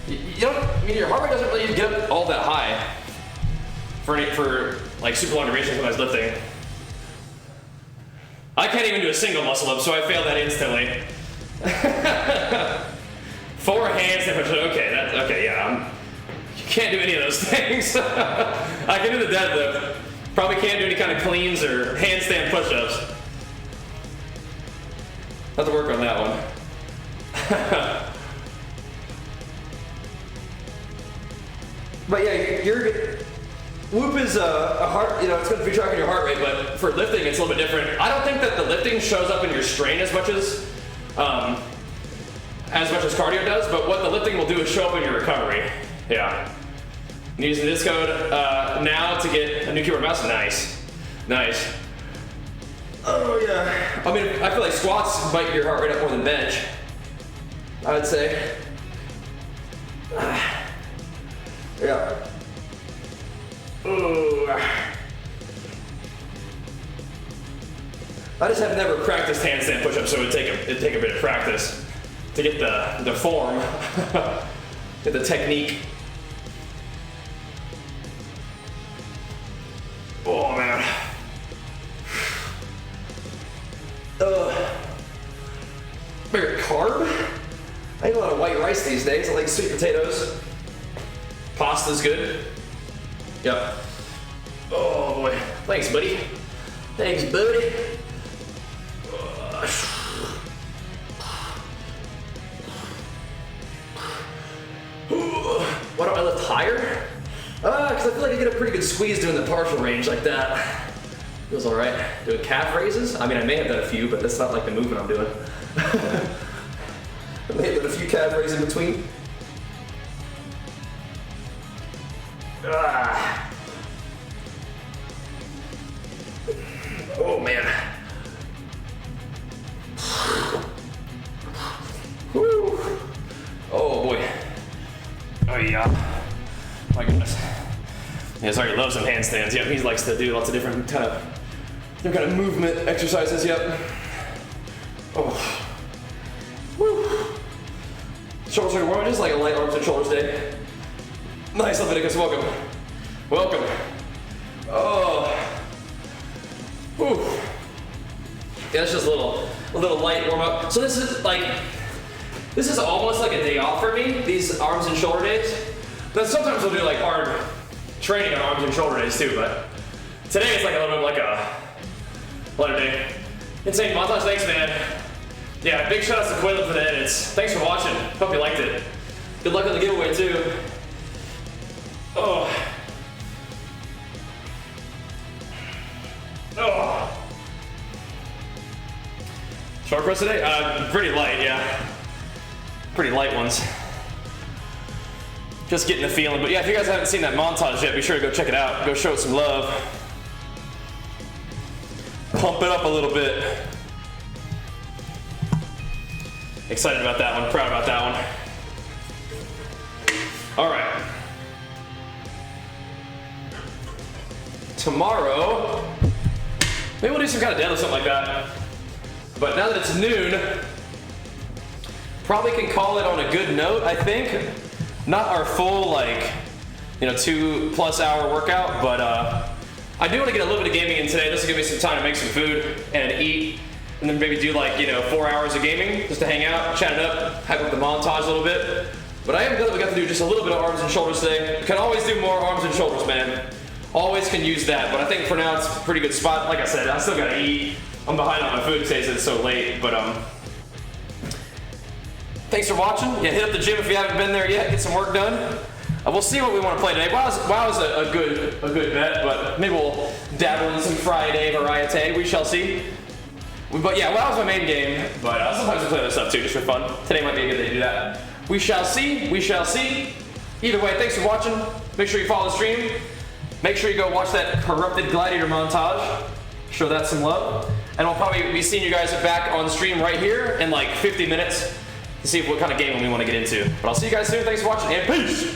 You don't, I mean, your heart rate doesn't really get up all that high for like super long durations when I was lifting. I can't even do a single muscle up, so I failed that instantly. 4 handstand pushes, okay, yeah, you can't do any of those things. I can do the deadlift. Probably can't do any kind of cleans or handstand push-ups. Have to work on that one. But yeah, Whoop is a heart, it's going to be tracking your heart rate, but For lifting, it's a little bit different. I don't think that the lifting shows up in your strain as much as cardio does, but what the lifting will do is show up in your recovery. Yeah. I'm using this code now to get a new keyboard mouse. Nice. oh yeah. I mean, I feel like squats bite your heart rate up more than bench, I would say. Yeah. Ooh. I just have never practiced handstand push-ups, so it'd take a bit of practice to get the form, get the technique. Oh man. Bigger carb? I eat a lot of white rice these days. I like sweet potatoes. Pasta's good. Yep. Oh boy. Thanks, buddy. Thanks, buddy. Why don't I lift higher? Because I feel like I get a pretty good squeeze doing the partial range like that. Feels alright. Doing calf raises? I mean, I may have done a few, but that's not like the movement I'm doing. I may have done a few calf raises in between. Oh man. Woo. Oh boy. Oh yeah. My goodness. Yeah, sorry, loves some handstands. Yep, he likes to do lots of different kind of movement exercises. Yep. Oh. Woo. Shoulders are warm, just like a light arms and shoulders day. Nice, Leviticus. Welcome. Welcome. Oh. Whew. Yeah, it's just a little light warm up. So this is almost like a day off for me, these arms and shoulder days. But sometimes we'll do like hard training on arms and shoulder days too, but today it's like a little bit like a lighter day. Insane montage, thanks man. Yeah, big shout outs to Quaylen for the edits. Thanks for watching. Hope you liked it. Good luck on the giveaway too. Oh. Oh. Short press today? Pretty light, yeah. Pretty light ones. Just getting the feeling, but yeah, if you guys haven't seen that montage yet, be sure to go check it out. Go show it some love. Pump it up a little bit. Excited about that one, proud about that one. All right. Tomorrow, maybe we'll do some kind of deadlift, something like that. But now that it's noon, probably can call it on a good note, I think. Not our full, 2+ hour workout, but I do want to get a little bit of gaming in today. This will give me some time to make some food and eat, and then maybe do 4 hours of gaming just to hang out, chat it up, hype up the montage a little bit. But I am glad that we got to do just a little bit of arms and shoulders today. Can always do more arms and shoulders, man. Always can use that, but I think for now it's a pretty good spot. Like I said, I still gotta eat. I'm behind on my food today since it's so late, but thanks for watching. Yeah, hit up the gym if you haven't been there yet. Get some work done. We'll see what we want to play today. WoW is a good bet, but maybe we'll dabble in some Friday variety. We shall see. But yeah, WoW's my main game, but sometimes I play other stuff too, just for fun. Today might be a good day to do that. We shall see. We shall see. Either way, thanks for watching. Make sure you follow the stream. Make sure you go watch that Corrupted Gladiator montage. Show that some love. And we'll probably be seeing you guys back on the stream right here in like 50 minutes to see what kind of game we want to get into. But I'll see you guys soon. Thanks for watching, and peace!